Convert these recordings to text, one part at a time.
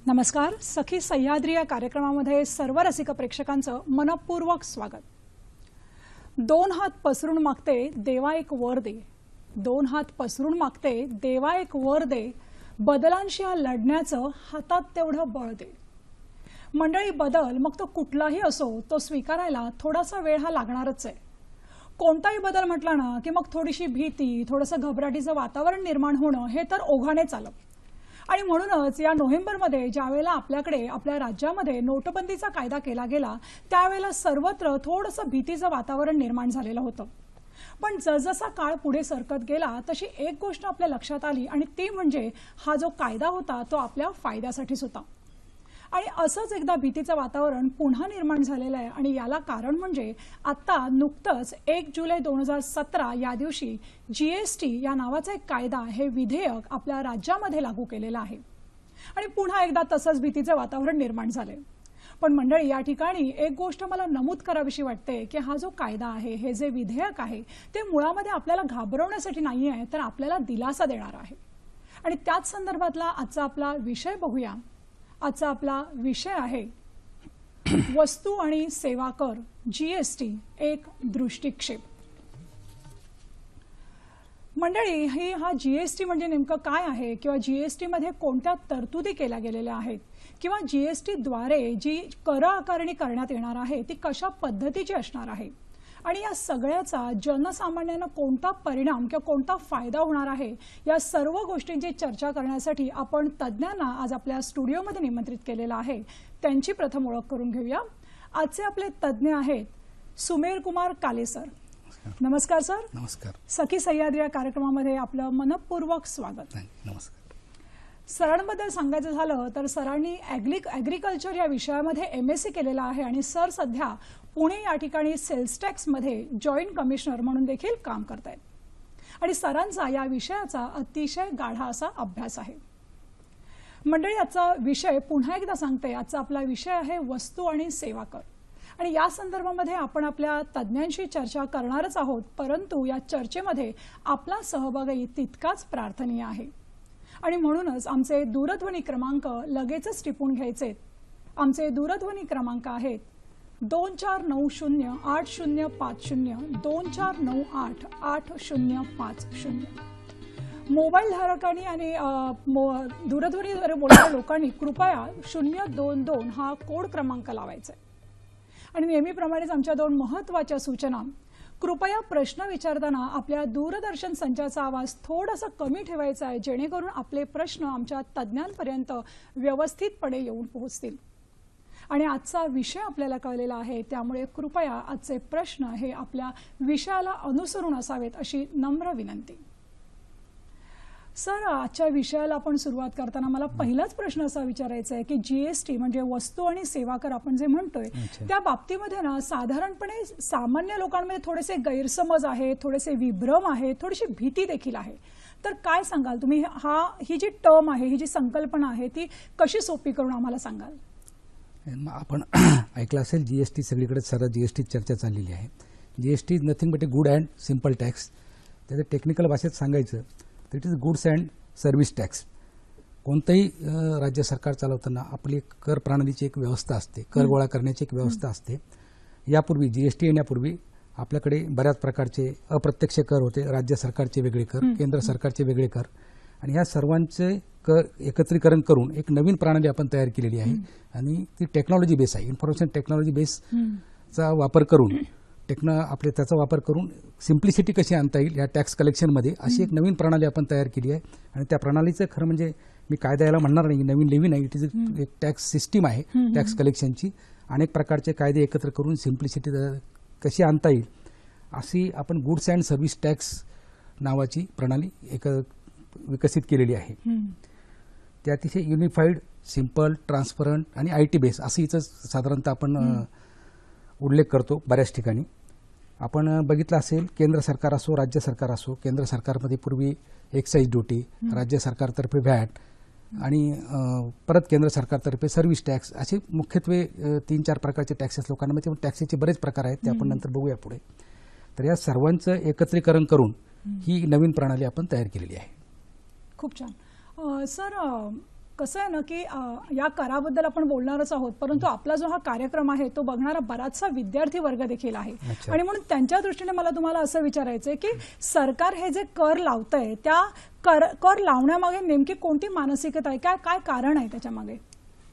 नमस्कार. सखी सह्याद्री या कार्यक्रमामध्ये सर्व रसिक प्रेक्षकांचं मनपूर्वक स्वागत. दोन हात पसरून मागते देवा एक वर दे, दोन हात पसरून मागते देवा एक वर दे, बदलांशी लढण्याचं हातात तेवढं बळ दे. मंडळी, बदल मग तो कुठलाही असो तो स्वीकारायला थोडासा वेळ हा लागणारच आहे. कोणताही बदल म्हटला ना की मग थोडीशी भीती, थोडंसं घबराटीचं वातावरण निर्माण होणं हे तर ओघाने चालतं. आणि म्हणूनच या नोव्हेंबरमध्ये ज्यावेळेला आपल्याकडे आपल्या राज्यामध्ये नोटबंदीचा कायदा केला गेला त्यावेळेला सर्वत्र थोडंसं भीतीचं वातावरण निर्माण झालेलं होतं. पण जसजसा काळ पुढे सरकत गेला तशी एक गोष्ट आपल्या लक्षात आली आणि ती म्हणजे हा जो कायदा होता तो आपल्या फायद्यासाठीच होता. आणि असंच एकदा भीतीचं वातावरण पुन्हा निर्माण झालेलं आहे. आणि याला कारण म्हणजे आता नुकतंच 1 जुलै 2017 या दिवशी GST या नावाचा एक कायदा, हे विधेयक आपल्या राज्यामध्ये लागू केलेलं आहे. आणि पुन्हा एकदा तसंच भीतीचं वातावरण निर्माण झाले. पण मंडळी, या ठिकाणी एक गोष्ट मला नमूद करावीशी वाटते की हा जो कायदा आहे, हे जे विधेयक आहे ते मुळामध्ये आपल्याला घाबरवण्यासाठी नाही आहे, तर आपल्याला दिलासा देणार आहे. आणि त्याच संदर्भातला आजचा आपला विषय बघूया. आजचा आपला विषय आहे वस्तू आणि सेवा कर GST एक दृष्टिक्षेप. मंडळी, हा GST म्हणजे नेमकं काय आहे किंवा GST मध्ये कोणत्या तरतुदी केल्या गेलेल्या आहेत किंवा GST द्वारे जी कर आकारणी करण्यात येणार आहे ती कशा पद्धतीची असणार आहे आणि या सगळ्याचा जनसामान्यांना कोणता परिणाम किंवा कोणता फायदा होणार आहे, या सर्व गोष्टींची चर्चा करण्यासाठी आपण तज्ज्ञांना आज आपल्या स्टुडिओमध्ये निमंत्रित केलेलं आहे. त्यांची प्रथम ओळख करून घेऊया. आजचे आपले तज्ज्ञ आहेत सुमेर कुमार काले सर. नमस्कार सर. नमस्कार. सखी सह्याद्री या कार्यक्रमामध्ये आपलं मनपूर्वक स्वागत. नमस्कार. सरांबद्दल सांगायचं झालं तर सरांनी ॲग्रिकल्चर या विषयामध्ये MSc केलेला आहे आणि सर सध्या पुणे या ठिकाणी सेल्स टॅक्समध्ये जॉईंट कमिशनर म्हणून देखील काम करत आहेत. आणि सरांचा या विषयाचा अतिशय गाढा असा अभ्यास आहे. मंडळी, आजचा विषय पुन्हा एकदा सांगते, आजचा आपला विषय आहे वस्तू आणि सेवा कर. आणि या संदर्भामध्ये आपण आपल्या तज्ज्ञांशी चर्चा करणारच आहोत, परंतु या चर्चेमध्ये आपला सहभागही तितकाच प्रार्थनीय आहे. आणि म्हणूनच आमचे दूरध्वनी क्रमांक लगेचच टिपून घ्यायचे. आमचे दूरध्वनी क्रमांक आहेत 24908050, 24988050. मोबाईल धारकांनी आणि दूरध्वनीद्वारे बोलणाऱ्या लोकांनी कृपया 022 हा कोड क्रमांक लावायचा आहे. आणि नेहमीप्रमाणेच आमच्या दोन महत्त्वाच्या सूचना. कृपया प्रश्न विचारताना आपल्या दूरदर्शन संचाचा आवाज थोडासा कमी ठेवायचा आहे, जेणेकरून आपले प्रश्न आमच्या तज्ज्ञांपर्यंत व्यवस्थितपणे येऊन पोहोचतील. आणि आजचा विषय आपल्याला कळलेला आहे, त्यामुळे कृपया आजचे प्रश्न हे आपल्या विषयाला अनुसरून असावेत अशी नम्र विनंती. सर, आजच्या विषयाला आपण सुरुवात करताना मला पहिलाच प्रश्न असा विचारायचा आहे की GST म्हणजे वस्तू आणि सेवा कर आपण जे म्हणतोय त्या बाबतीमध्ये ना साधारणपणे सामान्य लोकांमध्ये थोडेसे गैरसमज आहे, थोडेसे विभ्रम आहे, थोडीशी भीती देखील आहे. तर काय सांगाल तुम्ही, ही जी टर्म आहे, ही जी संकल्पना आहे ती कशी सोपी करून आम्हाला सांगाल? आपण ऐकलं असेल GST सगळीकडे सर्व GST चर्चा चाललेली आहे. GST is nothing but a good and simple tax. त्याचं टेक्निकल भाषेत सांगायचं तर it is goods and service tax. कोणतंही राज्य सरकार चालवताना आपली कर प्रणालीची एक व्यवस्था असते, कर गोळा करण्याची एक व्यवस्था असते. यापूर्वी GST येण्यापूर्वी आपल्याकडे बऱ्याच प्रकारचे अप्रत्यक्ष कर होते. राज्य सरकारचे वेगळे कर, केंद्र सरकारचे वेगळे कर, आणि ह्या सर्वांचे कर एकत्रीकरण करून एक नवीन प्रणाली आपण तयार केलेली आहे. आणि ती टेक्नॉलॉजी बेस आहे, इन्फॉर्मेशन टेक्नॉलॉजी बेसचा वापर करून त्याचा वापर करून सिम्प्लिसिटी कशी आणता येईल या टॅक्स कलेक्शनमध्ये, अशी एक नवीन प्रणाली आपण तयार केली आहे. आणि त्या प्रणालीचं खरं म्हणजे मी कायदा याला म्हणणार नाही, नवीन लिव्हिंग आहे. इट इज एक टॅक्स सिस्टीम आहे टॅक्स कलेक्शनची. अनेक प्रकारचे कायदे एकत्र करून सिम्प्लिसिटी कशी आणता येईल अशी आपण गुड्स अँड सर्व्हिस टॅक्स नावाची प्रणाली विकसित केलेली आहे. ते अतिशय युनिफाईड, सिम्पल, ट्रान्सपरंट आणि IT बेस असं हिचं साधारणतः आपण उल्लेख करतो बऱ्याच ठिकाणी. आपण बघितलं असेल, केंद्र सरकार असो, राज्य सरकार असो, केंद्र सरकारमध्ये पूर्वी एक्साईज ड्युटी, राज्य सरकारतर्फे VAT आणि परत केंद्र सरकारतर्फे सर्व्हिस टॅक्स, असे मुख्यत्वे 3-4 प्रकारचे टॅक्सेस लोकांना. टॅक्सेसचे बरेच प्रकार आहेत, ते आपण नंतर बघूया पुढे. तर या सर्वांचं एकत्रीकरण करून ही नवीन प्रणाली आपण तयार केलेली आहे. खूप छान. सर, कसं आहे ना की या कराबद्दल आपण बोलणारच आहोत, परंतु आपला जो हा कार्यक्रम आहे तो बघणारा बराचसा विद्यार्थी वर्ग देखील आहे. अच्छा. आणि म्हणून त्यांच्या दृष्टीने मला तुम्हाला असं विचारायचं आहे की सरकार हे जे कर लावतंय त्या कर लावण्यामागे नेमकी कोणती मानसिकता आहे, काय काय कारण आहे त्याच्यामागे?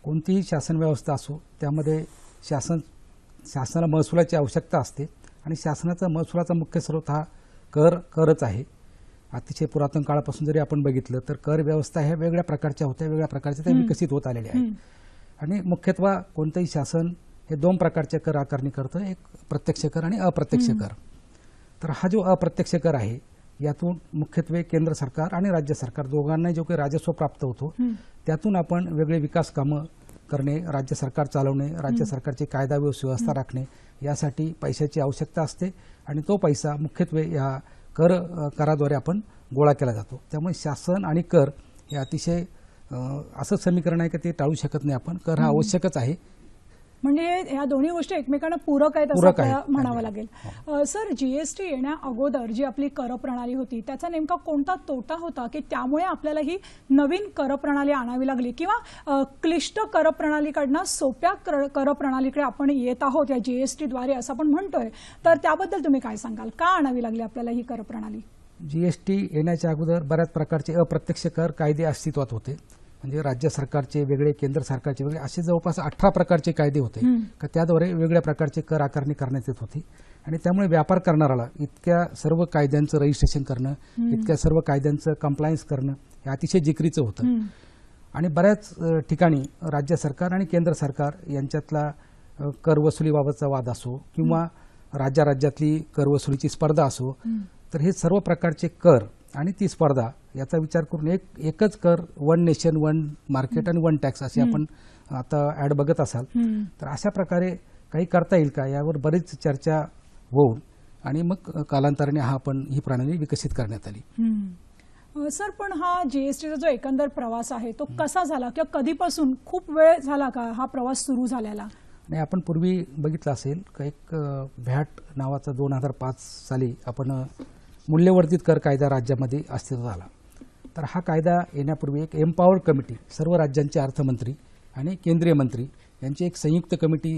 कोणतीही शासन व्यवस्था असो त्यामध्ये शासनाला महसुलाची आवश्यकता असते आणि शासनाचा महसुलाचा मुख्य स्रोत हा करच आहे. अतिशय पुरातन काळापासून जरी आपण बघितलं तर कर व्यवस्था ह्या वेगळ्या प्रकारच्या होत्या, वेगळ्या प्रकारच्या त्या विकसित होत आलेल्या आहेत. आणि मुख्यत्वे कोणतंही शासन हे दोन प्रकारचे कर आकारणी करतं, एक प्रत्यक्ष कर आणि अप्रत्यक्ष कर. तर हा जो अप्रत्यक्ष कर आहे यातून मुख्यत्वे केंद्र सरकार आणि राज्य सरकार दोघांना जो काही राजस्व प्राप्त होतो त्यातून आपण वेगळे विकास कामं करणे, राज्य सरकार चालवणे, राज्य सरकारची कायदा व्यवस्था राखणे यासाठी पैशाची आवश्यकता असते आणि तो पैसा मुख्यत्वे या कराद्वारे आपण गोळा केला जातो. त्यामुळे शासन आणि कर हे अतिशय असं समीकरण आहे की ते टाळू शकत नाही आपण. कर हा आवश्यकच आहे. म्हणजे या दोन्ही गोष्टी एकमेकांना पूरक आहेत असं आपल्याला म्हणावं लागेल. सर, जीएसटी येण्या अगोदर जी आपली कर प्रणाली होती त्याचा नेमका कोणता तोटा होता की त्यामुळे आपल्याला ही नवीन कर प्रणाली आणावी लागली, किंवा क्लिष्ट कर प्रणालीकडनं सोप्या कर प्रणालीकडे आपण येत आहोत या जीएसटीद्वारे असं आपण म्हणतोय, तर त्याबद्दल तुम्ही काय सांगाल? का आणावी लागली आपल्याला ही कर प्रणाली? जीएसटी येण्याच्या अगोदर बऱ्याच प्रकारचे अप्रत्यक्ष कर कायदे अस्तित्वात होते. म्हणजे राज्य सरकारचे वेगळे, केंद्र सरकारचे वेगळे, असे जवळपास 18 प्रकारचे कायदे होते का त्याद्वारे वेगळ्या प्रकारचे कर आकारणी करण्यात येत होती. आणि त्यामुळे व्यापार करणाऱ्याला इतक्या सर्व कायद्यांचं रजिस्ट्रेशन करणं, इतक्या सर्व कायद्यांचं कंप्लायन्स करणं हे अतिशय जिकिरीचं होतं. आणि बऱ्याच ठिकाणी राज्य सरकार आणि केंद्र सरकार यांच्यातला कर वसुलीबाबतचा वाद असो किंवा राज्यातली कर वसुलीची स्पर्धा असो, तर हे सर्व प्रकारचे कर आणि ती स्पर्धा याचा विचार करून एकच कर, वन नेशन वन मार्केट आणि वन टॅक्स असे आपण आता ॲड बघत असाल, तर अशा प्रकारे काही करता येईल का यावर बरीच चर्चा होऊन आणि मग कालांतराने ही प्रणाली विकसित करण्यात आली. सर, पण हा जीएसटीचा जो एकंदर प्रवास आहे तो कसा झाला किंवा कधीपासून, खूप वेळ झाला का हा प्रवास सुरू झालेला? नाही, आपण पूर्वी बघितलं असेल का एक व्हॅट नावाचा 2005 साली आपण मूल्यवर्धित कर कायदा राज्यामध्ये अस्तित्वात आला. तर हा कायदा येण्यापूर्वी एक एम्पॉवर्ड कमिटी, सर्व राज्यांचे अर्थमंत्री आणि केंद्रीय मंत्री यांची एक संयुक्त कमिटी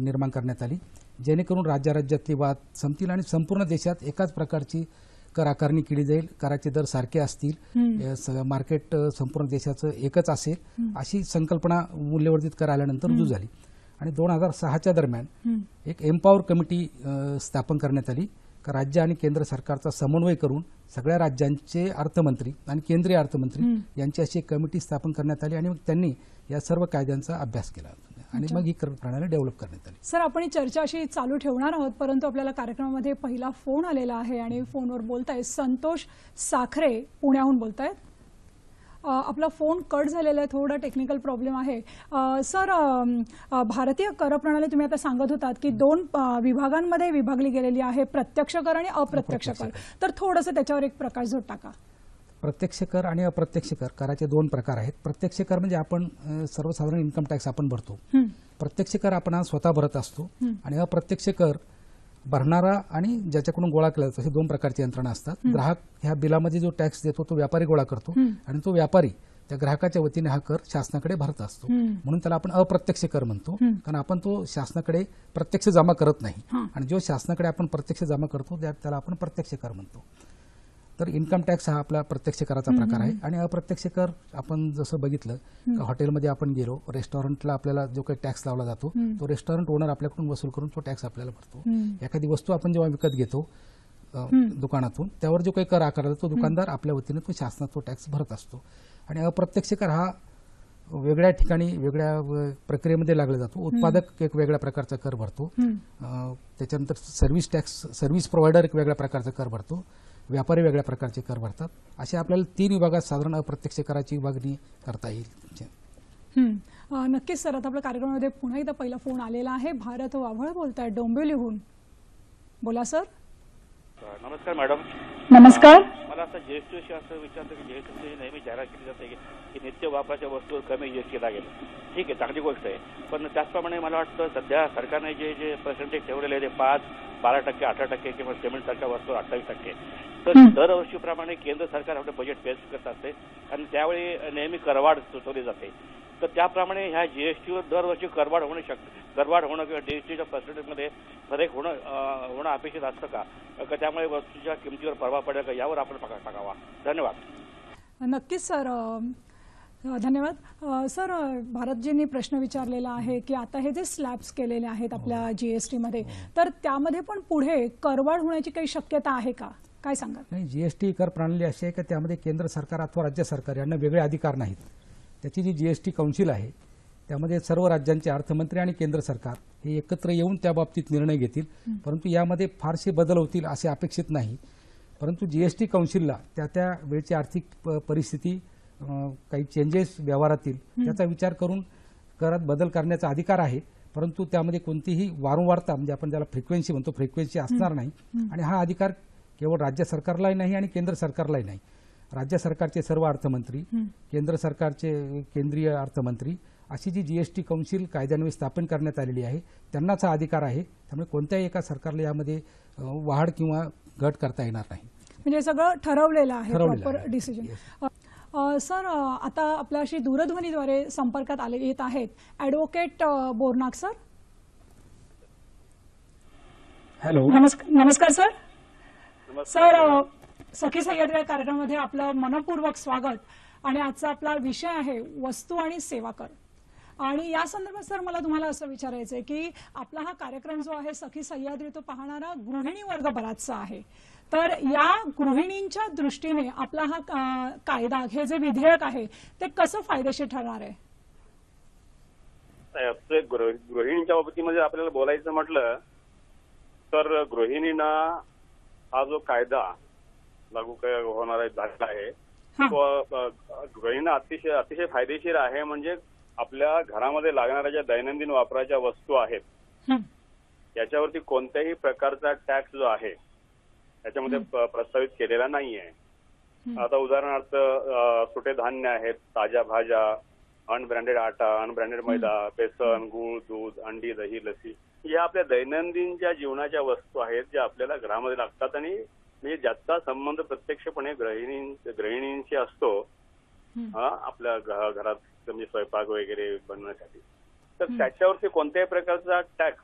निर्माण करण्यात आली, जेणेकरून राज्यातली वाद संपतील आणि संपूर्ण देशात एकाच प्रकारची कर आकारणी केली जाईल, कराचे दर सारखे असतील, मार्केट संपूर्ण देशाचं एकच असेल, अशी संकल्पना मूल्यवर्धित कर आल्यानंतर रुजू झाली. आणि 2006च्या दरम्यान एक एम्पॉवर कमिटी स्थापन करण्यात आली का राज्य आणि केंद्र सरकारचा समन्वय करून सगळ्या राज्यांचे अर्थमंत्री आणि केंद्रीय अर्थमंत्री यांची अशी एक कमिटी स्थापन करण्यात आली आणि मग त्यांनी या सर्व कायद्यांचा अभ्यास केला आणि मग ही कर प्रणाली डेव्हलप करण्यात आली. सर, आपण ही चर्चा अशी चालू ठेवणार आहोत, परंतु आपल्याला कार्यक्रमामध्ये पहिला फोन आलेला आहे आणि फोनवर बोलतायत संतोष साखरे, पुण्याहून बोलतायत. आपला फोन कट झालेला आहे, थोडा टेक्निकल प्रॉब्लेम आहे. सर, भारतीय कर प्रणाली तुम्ही आता सांगत होतात की 2 विभागांमध्ये विभागली गेलेली आहे, प्रत्यक्ष कर आणि अप्रत्यक्ष कर. तर थोडंसं त्याच्यावर एक प्रकाशझोत टाका. प्रत्यक्ष कर आणि अप्रत्यक्ष कर, कराचे 2 प्रकार आहेत. प्रत्यक्ष कर म्हणजे आपण सर्वसाधारण इन्कम टॅक्स आपण भरतो. प्रत्यक्ष कर आपण स्वतः भरत असतो आणि अप्रत्यक्ष कर भरणारा आणि ज्याच्याकडून गोळा केला जातो, असे 2 प्रकारची यंत्रणा असतात. ग्राहक ह्या बिलामध्ये जो टॅक्स देतो तो व्यापारी गोळा करतो आणि तो व्यापारी त्या ग्राहकाच्या वतीने हा कर शासनाकडे भरत असतो. म्हणून त्याला आपण अप्रत्यक्ष कर म्हणतो, कारण आपण तो शासनाकडे प्रत्यक्ष जमा करत नाही. आणि जो शासनाकडे आपण प्रत्यक्ष जमा करतो त्याला आपण प्रत्यक्ष कर म्हणतो. तर इन्कम टॅक्स हा आपला प्रत्यक्ष कराचा प्रकार आहे. आणि अप्रत्यक्ष कर आपण जसं बघितलं, हॉटेलमध्ये आपण गेलो, रेस्टॉरंटला आपल्याला जो काही टॅक्स लावला जातो तो रेस्टॉरंट ओनर आपल्याकडून वसूल करून तो टॅक्स आपल्याला भरतो. एखादी वस्तू आपण जेव्हा विकत घेतो दुकानातून, त्यावर जो काही कर आकारला जातो दुकानदार आपल्या वतीने तो शासनात तो टॅक्स भरत असतो. आणि अप्रत्यक्ष कर हा वेगळ्या ठिकाणी वेगळ्या प्रक्रियेमध्ये लागला जातो. उत्पादक एक वेगळ्या प्रकारचा कर भरतो, त्याच्यानंतर सर्व्हिस प्रोव्हायडर एक वेगळ्या प्रकारचा कर भरतो, व्यापारी वेगळ्या प्रकारचे कर भरतात. असे आपल्याला 3 विभागात साधारण अप्रत्यक्ष कराची विभागणी करता येईल. नक्कीच सर, आता आपल्या कार्यक्रमामध्ये पुन्हा एकदा पहिला फोन आलेला आहे. भारत वाभळ बोलताय डोंबिवलीहून. बोला सर. नमस्कार मॅडम. नमस्कार. मला असं जीएसटी असं विचारतं की जीएसटी नेहमी जाहिरात केली जाते की नित्य वापराच्या वस्तूवर कमी जीएसटी लागेल. ठीक आहे, चांगली गोष्ट आहे. पण त्याचप्रमाणे मला वाटतं सध्या सरकारने जे पर्सेंटेज ठेवलेले आहे ते 5, 12%, 18% किंवा सिमेंटसारख्या वस्तूवर 28%. तर दरवर्षीप्रमाणे केंद्र सरकार आपलं बजेट पेश करत असते आणि त्यावेळी नेहमी करवाढ सुचवली जाते. तर त्याप्रमाणे ह्या जीएसटीवर दरवर्षी करवाढ होणं किंवा जीएसटीच्या पर्सेंटेजमध्ये फरक होणं अपेक्षित असतं का? त्यामुळे वस्तूच्या किमतीवर प्रभाव पडेल का, यावर आपण प्रकाश टाकावा. धन्यवाद. नक्कीच सर. धन्यवाद सर. भारतजींनी प्रश्न विचारलेला आहे की आता हे जे स्लॅब्स केलेले आहेत आपल्या जीएसटी मध्ये, तर त्यामध्ये पण पुढे करवाढ होण्याची काही शक्यता आहे का? काय सांगाल? नाही, जीएसटी कर प्रणाली अशी आहे की त्यामध्ये केंद्र सरकार अथवा राज्य सरकार यांना वेगळे अधिकार नाहीत. त्याची जी जीएसटी काउन्सिल आहे त्यामध्ये सर्व राज्यांचे अर्थमंत्री आणि केंद्र सरकार हे एकत्र येऊन त्या बाबतीत निर्णय घेतील. परंतु यामध्ये फारसे बदल होतील असे अपेक्षित नाही. परंतु जीएसटी काउन्सिलला त्या वेळची आर्थिक परिस्थिती, काही चेंजेस व्यवहारातील त्याचा विचार करून करात बदल करण्याचा अधिकार आहे. परंतु त्यामध्ये कोणतीही वारंवारता म्हणजे आपण ज्याला फ्रिक्वेन्सी म्हणतो फ्रिक्वेन्सी असणार नाही. आणि हा अधिकार केवळ राज्य सरकारलाही नाही आणि केंद्र सरकारलाही नाही. राज्य सरकारचे सर्व अर्थमंत्री, केंद्र सरकारचे केंद्रीय अर्थमंत्री अशी जी जीएसटी काउन्सिल कायद्यान्वये स्थापन करण्यात आलेली आहे त्यांनाच हा अधिकार आहे. त्यामुळे कोणत्याही एका सरकारला यामध्ये वाढ किंवा घट करता येणार नाही. म्हणजे सगळं ठरवलेलं आहे, प्रॉपर डिसिजन. सर, आता आपल्याशी दूरध्वनीद्वारे संपर्कात येत आहेत ॲडव्होकेट बोरनाक सर. हॅलो. नमस्कार सर. सर, सखी सह्याद्री कार्यक्रमामध्ये आपलं मनपूर्वक स्वागत. आणि आजचा आपला विषय आहे वस्तू आणि सेवा कर. आणि या संदर्भात सर मला तुम्हाला असं विचारायचं आहे की आपला हा कार्यक्रम जो आहे सखी सह्याद्री तो पाहणारा गृहिणी वर्ग बराचसा आहे. तर या गृहिणींच्या दृष्टीने आपला हा कायदा, हे जे विधेयक आहे ते कसं फायदेशीर ठरणार आहे? गृहिणींच्या बाबतीमध्ये आपल्याला बोलायचं म्हटलं तर गृहिणींना हा जो कायदा लागू होणार झालेला आहे गृहिणींना अतिशय फायदेशीर आहे. म्हणजे आपल्या घरामध्ये लागणाऱ्या ज्या दैनंदिन वापराच्या वस्तू आहेत याच्यावरती कोणत्याही प्रकारचा टॅक्स जो आहे त्याच्यामध्ये प्रस्तावित केलेला नाहीये. आता उदाहरणार्थ सुटे धान्य आहेत, ताज्या भाज्या, अनब्रँडेड आटा, अनब्रँडेड मैदा, बेसन, गूळ, दूध, अंडी, दही, लसी, या आपल्या दैनंदिन ज्या जीवनाच्या वस्तू आहेत ज्या आपल्याला घरामध्ये लागतात आणि म्हणजे ज्याचा संबंध प्रत्यक्षपणे गृहिणींशी असतो आपल्या घरात म्हणजे स्वयंपाक वगैरे बनवण्यासाठी, तर त्याच्यावरती कोणत्याही प्रकारचा टॅक्स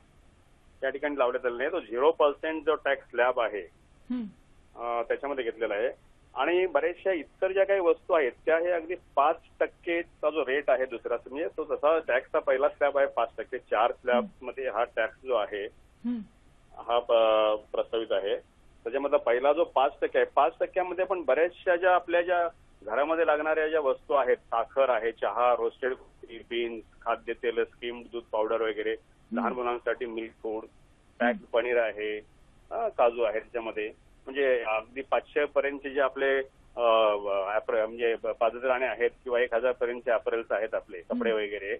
त्या ठिकाणी लावण्यात आलेला नाही. तो 0% जो टॅक्स स्लॅब आहे त्याच्यामध्ये घेतलेला आहे. आणि बऱ्याचशा इतर ज्या काही वस्तू आहेत त्या हे अगदी 5%चा जो रेट आहे दुसरा, म्हणजे तो तसा टॅक्सचा पहिला स्लॅब आहे 5%. 4 स्लॅब मध्ये हा टॅक्स जो आहे हा प्रस्तावित आहे. त्याच्यामधला पहिला जो 5% आहे, 5%मध्ये पण बऱ्याचशा ज्या आपल्या ज्या घरामध्ये लागणाऱ्या ज्या वस्तू आहेत, साखर आहे, चहा, रोस्टेड बीन्स, खाद्यतेल, स्किम्ड दूध पावडर वगैरे, लहान मुलांसाठी मिल्क फूड, पॅक्ड पनीर आहे, काजू आहे त्याच्यामध्ये, म्हणजे अगदी 500 पर्यंतचे जे आपले म्हणजे पादत्राणे आहेत किंवा 1000 पर्यंतचे अपरेल्स आहेत आपले कपडे वगैरे,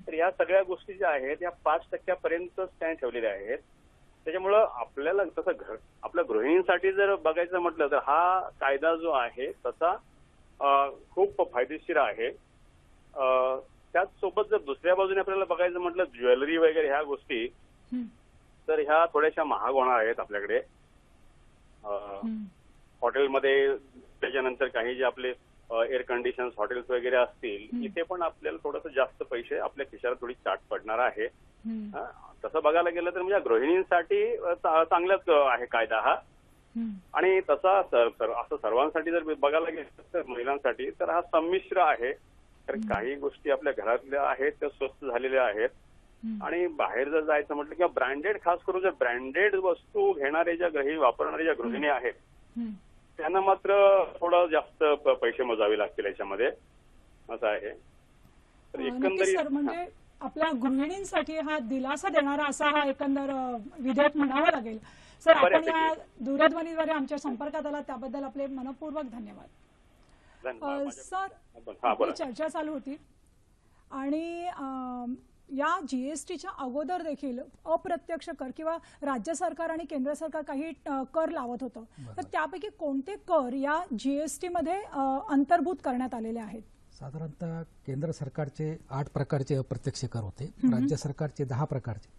तर या सगळ्या गोष्टी ज्या आहेत या 5%पर्यंतच त्या ठेवलेल्या आहेत. त्याच्यामुळं आपल्याला तसं आपल्या गृहिणींसाठी जर बघायचं म्हटलं तर हा कायदा जो आहे तसा खूप फायदेशीर आहे. त्याचसोबत जर दुसऱ्या बाजूने आपल्याला बघायचं म्हटलं ज्वेलरी वगैरे ह्या गोष्टी, तर ह्या थोड्याशा महाग होणार आहेत आपल्याकडे. हॉटेलमध्ये त्याच्यानंतर काही जे आपले एअर कंडिशन्स हॉटेल्स वगैरे असतील इथे पण आपल्याला थोडंसं जास्त पैसे आपल्या खिशाला थोडी चाट पडणार आहे. तसं बघायला गेलं तर म्हणजे गृहिणींसाठी चांगलाच आहे कायदा हा. आणि तसा असं सर्वांसाठी जर बघायला गेलं तर महिलांसाठी तर हा संमिश्र आहे. कारण काही गोष्टी आपल्या घरातल्या आहेत त्या स्वस्त झालेल्या आहेत आणि बाहेर जर जायचं म्हटलं किंवा ब्रँडेड, खास करून जर ब्रँडेड वस्तू घेणारे ज्या वापरणारे ज्या गृहिणी आहेत त्यांना मात्र थोडं जास्त पैसे मोजावे लागतील याच्यामध्ये, असं आहे. तर एकंदरीत म्हणजे आपल्या गृहिणींसाठी हा दिलासा देणारा असा हा एकंदर विधेयक म्हणावं लागेल. सर, आपण या दूरध्वनीद्वारे आमच्या संपर्कात आला त्याबद्दल आपले मनपूर्वक धन्यवाद. सर, आपली चर्चा चालू होती आणि या जीएसटीच्या अगोदर देखील अप्रत्यक्ष कर किंवा राज्य सरकार आणि केंद्र सरकार काही कर लावत होतं, तर त्यापैकी कोणते कर या जीएसटी मध्ये अंतर्भूत करण्यात आलेले आहेत? साधारणतः केंद्र सरकारचे 8 प्रकारचे अप्रत्यक्ष कर होते, राज्य सरकारचे 10 प्रकारचे,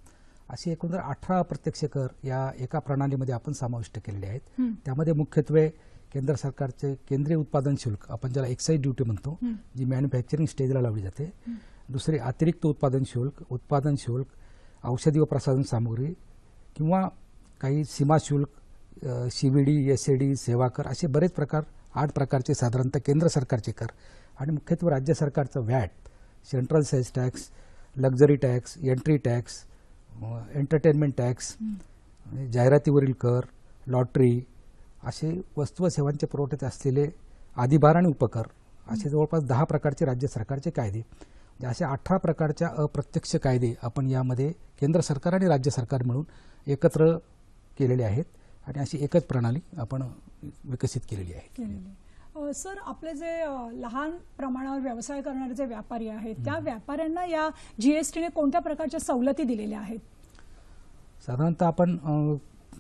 असे एकूण 18 अप्रत्यक्ष कर या एका प्रणालीमध्ये आपण समाविष्ट केलेले आहेत. त्यामध्ये मुख्यत्वे केंद्र सरकारचे केंद्रीय उत्पादन शुल्क, आपण ज्याला एक्साईज ड्युटी म्हणतो, जी मॅन्युफॅक्चरिंग स्टेजला लावली जाते. दुसरे अतिरिक्त उत्पादन शुल्क, औषधी व प्रसाधन सामग्री किंवा काही सीमा शुल्क, CVD, SAD, सेवा कर, असे बरेच प्रकार, 8 प्रकारचे साधारणतः केंद्र सरकारचे कर. आणि मुख्यत्वे राज्य सरकारचं VAT, central sales tax, luxury tax, entry tax, entertainment tax, जाहिरातीवरील कर, लॉटरी, असे वस्तू व सेवांचे पुरवठ्यात असलेले अधिभार आणि उपकर, असे जवळपास 10 प्रकारचे राज्य सरकारचे कायदे, अशा 18 प्रकारच्या अप्रत्यक्ष कायदे आपण यामध्ये केंद्र सरकार आणि राज्य सरकार मिळून एकत्र केलेले आहेत आणि अशी एकच प्रणाली आपण विकसित केलेली आहे. सर, आपले जे लहान प्रमाणावर व्यवसाय करणारे जे व्यापारी आहेत, त्या व्यापाऱ्यांना या जीएसटीने कोणत्या प्रकारच्या सवलती दिलेल्या आहेत? साधारणतः आपण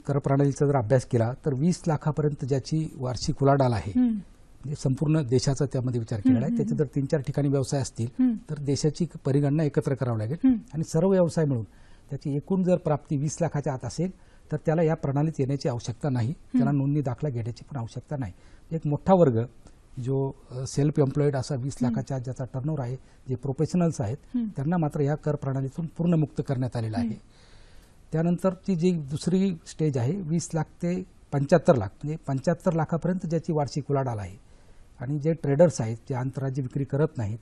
कर प्रणालीचा जर अभ्यास केला तर 20 लाखापर्यंत ज्याची वार्षिक उलाढाल आहे, म्हणजे संपूर्ण देशाचा त्यामध्ये विचार केलेला आहे. त्याचे जर 3-4 ठिकाणी व्यवसाय असतील तर देशाची परिगणना एकत्र करावी लागेल आणि सर्व व्यवसाय मिळून त्याची एकूण जर प्राप्ती 20 लाखाच्या आत असेल तर त्याला या प्रणालीत येण्याची आवश्यकता नाही, त्याला नोंदणी दाखला घेण्याची पण आवश्यकता नाही. एक मोठा वर्ग जो सेल्फ एम्प्लॉईड असा 20 लाखाच्या आत ज्याचा टर्नओव्हर आहे, जे प्रोफेशनल्स आहेत, त्यांना मात्र या कर प्रणालीतून पूर्ण मुक्त करण्यात आलेलं आहे. त्यानंतरची जी दुसरी स्टेज आहे 20 लाख ते 75 लाख, म्हणजे 75 लाखापर्यंत ज्याची वार्षिक उलाढाल आहे आणि जे ट्रेडर्स आहेत, जे आंतरराज्य विक्री करत नाहीत,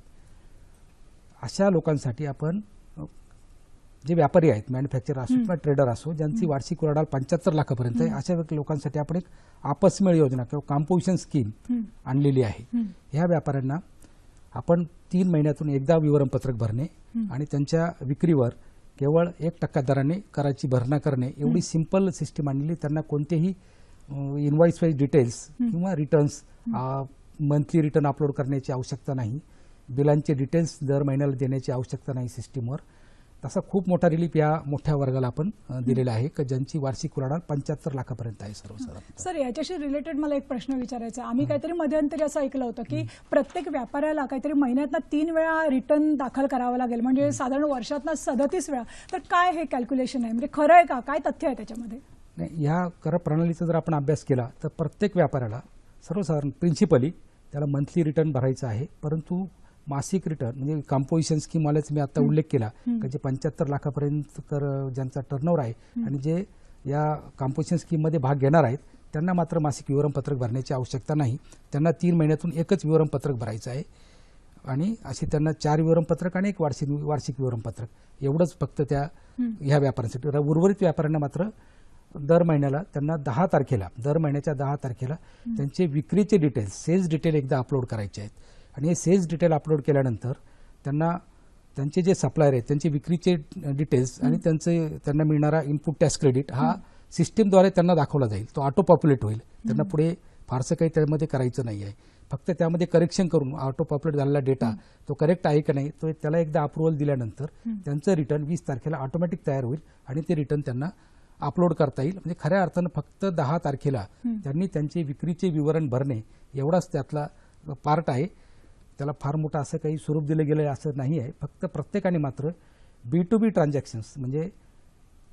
अशा लोकांसाठी आपण, जे व्यापारी आहेत, मॅन्युफॅक्चरर असो किंवा ट्रेडर असो, ज्यांची वार्षिक उलाढाल 75 लाखापर्यंत आहे, अशा लोकांसाठी आपण एक आपसमेळ योजना किंवा कॉम्पोजिशन स्कीम आणलेली आहे. ह्या व्यापाऱ्यांना आपण 3 महिन्यातून एकदा विवरणपत्रक भरणे आणि त्यांच्या विक्रीवर केवळ 1% दराने कराची भरणा करणे, एवढी सिंपल सिस्टीम आणलेली. त्यांना कोणतेही इनव्हॉइस वाईज डिटेल्स किंवा रिटर्न्स, मंथली रिटर्न अपलोड करण्याची आवश्यकता नाही, बिलांचे डिटेल्स दर महिन्याला देण्याची आवश्यकता नाही सिस्टीमवर. तसा खूप मोठा रिलीफ या मोठ्या वर्गाला आपण दिलेला आहे की ज्यांची वार्षिक उलाढाल 75 लाखापर्यंत आहे सर्वसाधारण. सर, याच्याशी रिलेटेड मला एक प्रश्न विचारायचा आहे. आम्ही काहीतरी मध्यंतरी असं ऐकलं होतं की प्रत्येक व्यापाऱ्याला काहीतरी महिन्यातनं 3 वेळा रिटर्न दाखल करावं लागेल, म्हणजे साधारण वर्षातनं 37 वेळा. तर काय हे कॅल्क्युलेशन आहे, म्हणजे खरं आहे का, काय तथ्य आहे त्याच्यामध्ये? नाही, ह्या कर प्रणालीचा जर आपण अभ्यास केला तर प्रत्येक व्यापाऱ्याला सर्वसाधारण प्रिन्सिपली त्याला मंथली रिटर्न भरायचं आहे, परंतु मासिक रिटर्न म्हणजे कॉम्पोजिशन स्कीमवाल्याचा मी आता उल्लेख केला की जे 75 लाखापर्यंत कर ज्यांचा टर्नओव्हर आहे आणि जे या कॉम्पोजिशन स्कीममध्ये भाग घेणार आहेत, त्यांना मात्र मासिक विवरणपत्रक भरण्याची आवश्यकता नाही. त्यांना 3 महिन्यातून एकच विवरणपत्रक भरायचं आहे आणि असे त्यांना 4 विवरणपत्रक आणि 1 वार्षिक विवरणपत्रक, एवढंच फक्त त्या ह्या व्यापाऱ्यांसाठी. उर्वरित व्यापाऱ्यांना मात्र दर महिन्याला त्यांना 10 तारखेला, दर महिन्याच्या 10 तारखेला त्यांचे विक्रीचे डिटेल्स, सेल्स डिटेल एकदा अपलोड करायचे आहेत आणि हे सेल्स डिटेल अपलोड केल्यानंतर त्यांना त्यांचे जे सप्लायर आहेत त्यांचे विक्रीचे डिटेल्स आणि त्यांना मिळणारा इनपुट टॅक्स क्रेडिट हा सिस्टीमद्वारे त्यांना दाखवला जाईल. तो ऑटो पॉप्युलेट होईल. त्यांना पुढे फारसं काही त्यामध्ये करायचं नाही आहे. फक्त त्यामध्ये करेक्शन करून ऑटो पॉप्युलेट झालेला डेटा तो करेक्ट आहे का नाही, तो त्याला एकदा अप्रुव्हल दिल्यानंतर त्यांचं रिटर्न 20 तारखेला ऑटोमॅटिक तयार होईल आणि ते रिटर्न त्यांना अपलोड करता येईल. म्हणजे खऱ्या अर्थानं फक्त 10 तारखेला त्यांनी त्यांचे विक्रीचे विवरण भरणे एवढाच त्यातला पार्ट आहे. त्याला फार मोठं असं काही स्वरूप दिलं गेलं असं नाही आहे. फक्त प्रत्येकाने मात्र B2B ट्रान्झॅक्शन्स, म्हणजे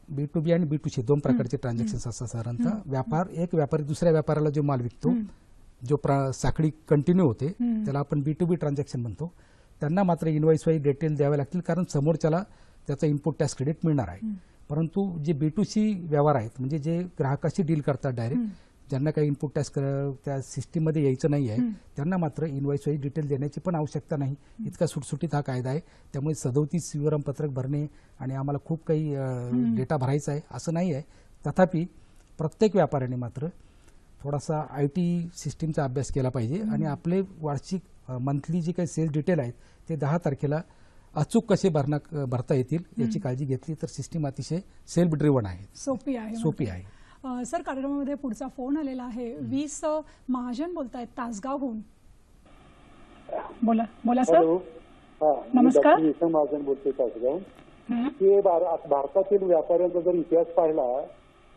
B2B आणि B2C 2 प्रकारचे ट्रान्झॅक्शन्स असतात साधारणतः. एक व्यापारी दुसऱ्या व्यापाऱ्याला जो माल विकतो, जो साखळी कंटिन्यू होते, त्याला आपण B2B ट्रान्झॅक्शन म्हणतो. त्यांना मात्र इनव्हॉइस वाईज डिटेल द्यावे लागतील, कारण समोरच्याला त्याचा इनपुट टॅक्स क्रेडिट मिळणार आहे. परंतु जे B2C व्यवहार आहेत, म्हणजे जे ग्राहकाशी डील करतात डायरेक्ट, ज्यांना काही इनपुट टॅक्स त्या सिस्टीममध्ये यायचं नाही आहे, त्यांना मात्र इनव्हॉइस वाईज डिटेल देण्याची पण आवश्यकता नाही. इतका सुटसुटीत हा कायदा आहे. त्यामुळे 37 विवरणपत्रक भरणे आणि आम्हाला खूप काही डेटा भरायचा आहे असं नाही आहे. तथापि प्रत्येक व्यापाऱ्याने मात्र थोडासा IT सिस्टीमचा अभ्यास केला पाहिजे आणि आपले वार्षिक मंथली जे काही सेल्स डिटेल आहेत ते 10 तारखेला अचूक कसे भरता येतील याची काळजी घेतली तर सिस्टीम अतिशय सेल्फ ड्रिव्हन आहे, सोपी आहे. सर, कार्यक्रमामध्ये पुढचा फोन आलेला आहे. 20 महाजन बोलतायत तासगावहून. बोला सर. हॅलो, नमस्कार. महाजन बोलतोय तासगाव. की भारतातील व्यापाऱ्यांचा जर इतिहास पाहिला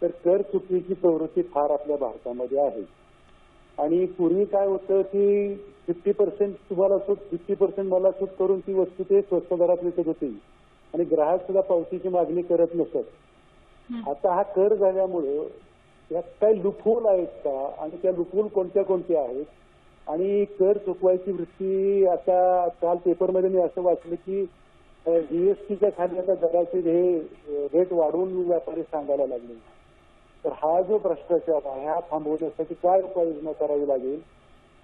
तर कर चुकीची प्रवृत्ती फार आपल्या भारतामध्ये आहे. आणि पूर्वी काय होतं की 50% तुम्हाला सूट 50% मला सूट करून ती वस्तू ते स्वस्त दरात विकत होती आणि ग्राहक सुद्धा पावतीची मागणी करत नसत. आता हा कर झाल्यामुळे यात काही लूपहोल आहेत का आणि त्या लूपहोल कोणत्या कोणत्या आहेत आणि कर चुकवायची वृत्ती आता काल पेपरमध्ये मी असं वाचलं की जीएसटीच्या खाली आता दराचे हे रेट वाढवून व्यापारी सांगायला लागले. तर हा जो भ्रष्टाचार आहे हा थांबवण्यासाठी काय उपाययोजना करावी लागेल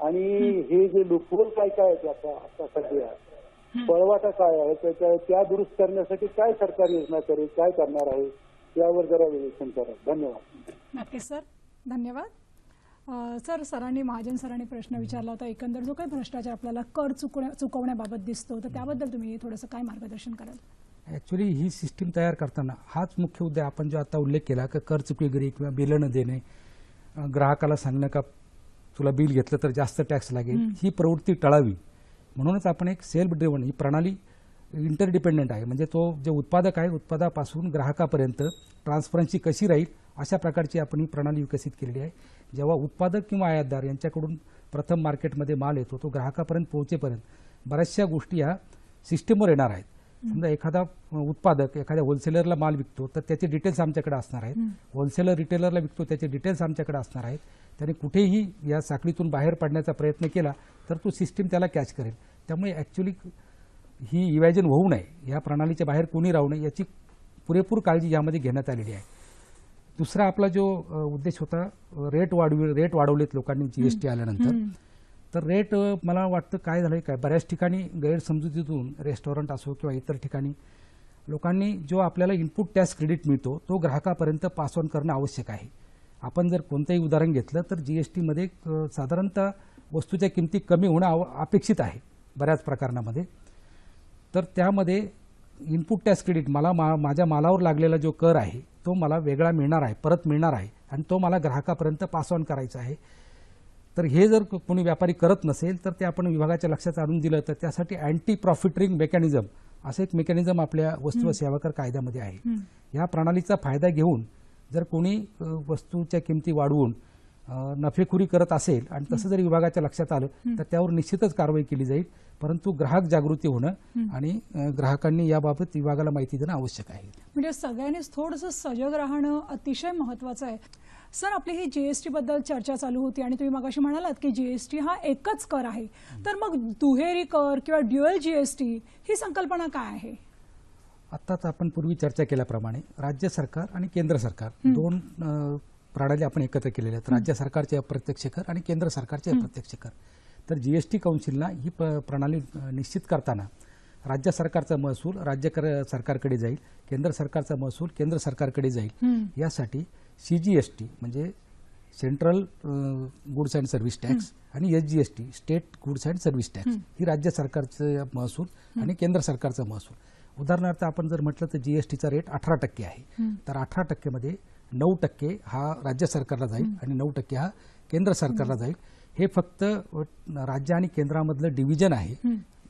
आणि हे जे लूपहोल काय काय आहेत आता सध्या पळवाटा काय आहे त्या दुरुस्त करण्यासाठी काय सरकार योजना करेल काय करणार आहे यावर जरा विवेचन करा. धन्यवाद. नक्कीच सर, धन्यवाद. सर, महाजन सरांनी प्रश्न विचारला होता, एकंदर जो काही भ्रष्टाचार आपल्याला कर चुकवण्याबाबत दिसतो तर त्याबद्दल तुम्ही थोडंसं काय मार्गदर्शन कराल? ॲक्च्युली ही सिस्टीम तयार करताना हाच मुख्य उद्देश आपण जो आता उल्लेख केला की कर चुकीगिरी किंवा बिलं न देणे, ग्राहकाला सांगणं का तुला बिल घेतलं तर जास्त टॅक्स लागेल, ही प्रवृत्ती टळावी म्हणूनच आपण एक सेल्फ ड्रिव्हन ही प्रणाली इंटरडिपेंडंट आहे. म्हणजे तो जे उत्पादक आहे उत्पादापासून ग्राहकापर्यंत ट्रान्सपरन्सी कशी राहील अशा प्रकारची आपण ही प्रणाली विकसित केलेली आहे. जेव्हा उत्पादक किंवा आयातदार यांच्याकडून प्रथम मार्केटमध्ये माल येतो तो ग्राहकापर्यंत पोहोचेपर्यंत बऱ्याचशा गोष्टी ह्या सिस्टीमवर येणार आहेत. समजा एखादा उत्पादक एखाद्या होलसेलरला माल विकतो तर त्याचे डिटेल्स आमच्याकडे असणार आहेत, होलसेलर रिटेलरला विकतो त्याचे डिटेल्स आमच्याकडे असणार आहेत. त्याने कुठेही या साखळीतून बाहेर पडण्याचा प्रयत्न केला तर तो सिस्टीम त्याला कॅच करेल. त्यामुळे ॲक्च्युली ही इव्हॅजन होऊ नये, या प्रणालीच्या बाहेर कोणी राहू नये याची पुरेपूर काळजी यामध्ये घेण्यात आलेली आहे. दुसरा आपला जो उद्देश होता रेट वाढवलेत लोकांनी जीएसटी आल्यानंतर. तर रेट मला वाटतं काय झालंय काय बऱ्याच ठिकाणी गैरसमजुतीतून रेस्टॉरंट असो किंवा इतर ठिकाणी लोकांनी जो आपल्याला इनपुट टॅक्स क्रेडिट मिळतो तो ग्राहकापर्यंत पास ऑन करणं आवश्यक आहे. आपण जर कोणतंही उदाहरण घेतलं तर जीएसटीमध्ये साधारणतः वस्तूच्या किमती कमी होणं अपेक्षित आहे बऱ्याच प्रकरणामध्ये. तर त्यामध्ये इनपुट टॅक्स क्रेडिट मला माझ्या मालावर लागलेला जो कर आहे तो मला वेगळा मिळणार आहे, परत मिळणार आहे आणि तो मला ग्राहकापर्यंत पास ऑन करायचा आहे. तर हे जर कोणी व्यापारी करत नसेल तर ते आपण विभागाच्या लक्षात आणून दिलं तर त्यासाठी अँटी प्रॉफिटरिंग मेकॅनिझम असं एक मेकॅनिझम आपल्या वस्तू व सेवा कर कायद्यामध्ये आहे. या प्रणालीचा फायदा घेऊन जर कोणी वस्तूच्या किमती वाढवून नफेखोरी करत असेल आणि तसं जर विभागाच्या लक्षात आलं तर त्यावर निश्चितच कारवाई केली जाईल. परंतु ग्राहक जागृती होणं आणि ग्राहकांनी याबाबत विभागाला माहिती देणं आवश्यक आहे. म्हणजे सगळ्यांनीच थोडंसं सजग राहणं अतिशय महत्त्वाचं आहे. सर, आपली ही जीएसटी बद्दल चर्चा चालू होती आणि तुम्ही मगाशी म्हणालात की जीएसटी हा एकच कर आहे. तर मग दुहेरी कर किंवा ड्युअल जीएसटी ही संकल्पना काय आहे? आत्ताच आपण पूर्वी चर्चा केल्याप्रमाणे राज्य सरकार आणि केंद्र सरकार दोन प्रणाली आपण एकत्र केलेल्या आहेत. राज्य सरकारचे अप्रत्यक्ष कर आणि केंद्र सरकारचे अप्रत्यक्ष कर. तर जीएसटी काउन्सिलला ही प्रणाली निश्चित करताना राज्य सरकारचा महसूल राज्य सरकारकडे जाईल, केंद्र सरकारचा महसूल केंद्र सरकारकडे जाईल. यासाठी सीजीएसटी म्हणजे central goods and service tax आणि SGST state goods and service tax ही राज्य सरकारचं महसूल आणि केंद्र सरकारचा महसूल. उदाहरणार्थ आपण जर म्हटलं तर जीएसटीचा रेट 18% आहे. तर 18% मध्ये 9% हा राज्य सरकारला जाईल आणि 9% हा केंद्र सरकारला जाईल. हे फक्त राज्य आणि केंद्रामधलं डिव्हिजन आहे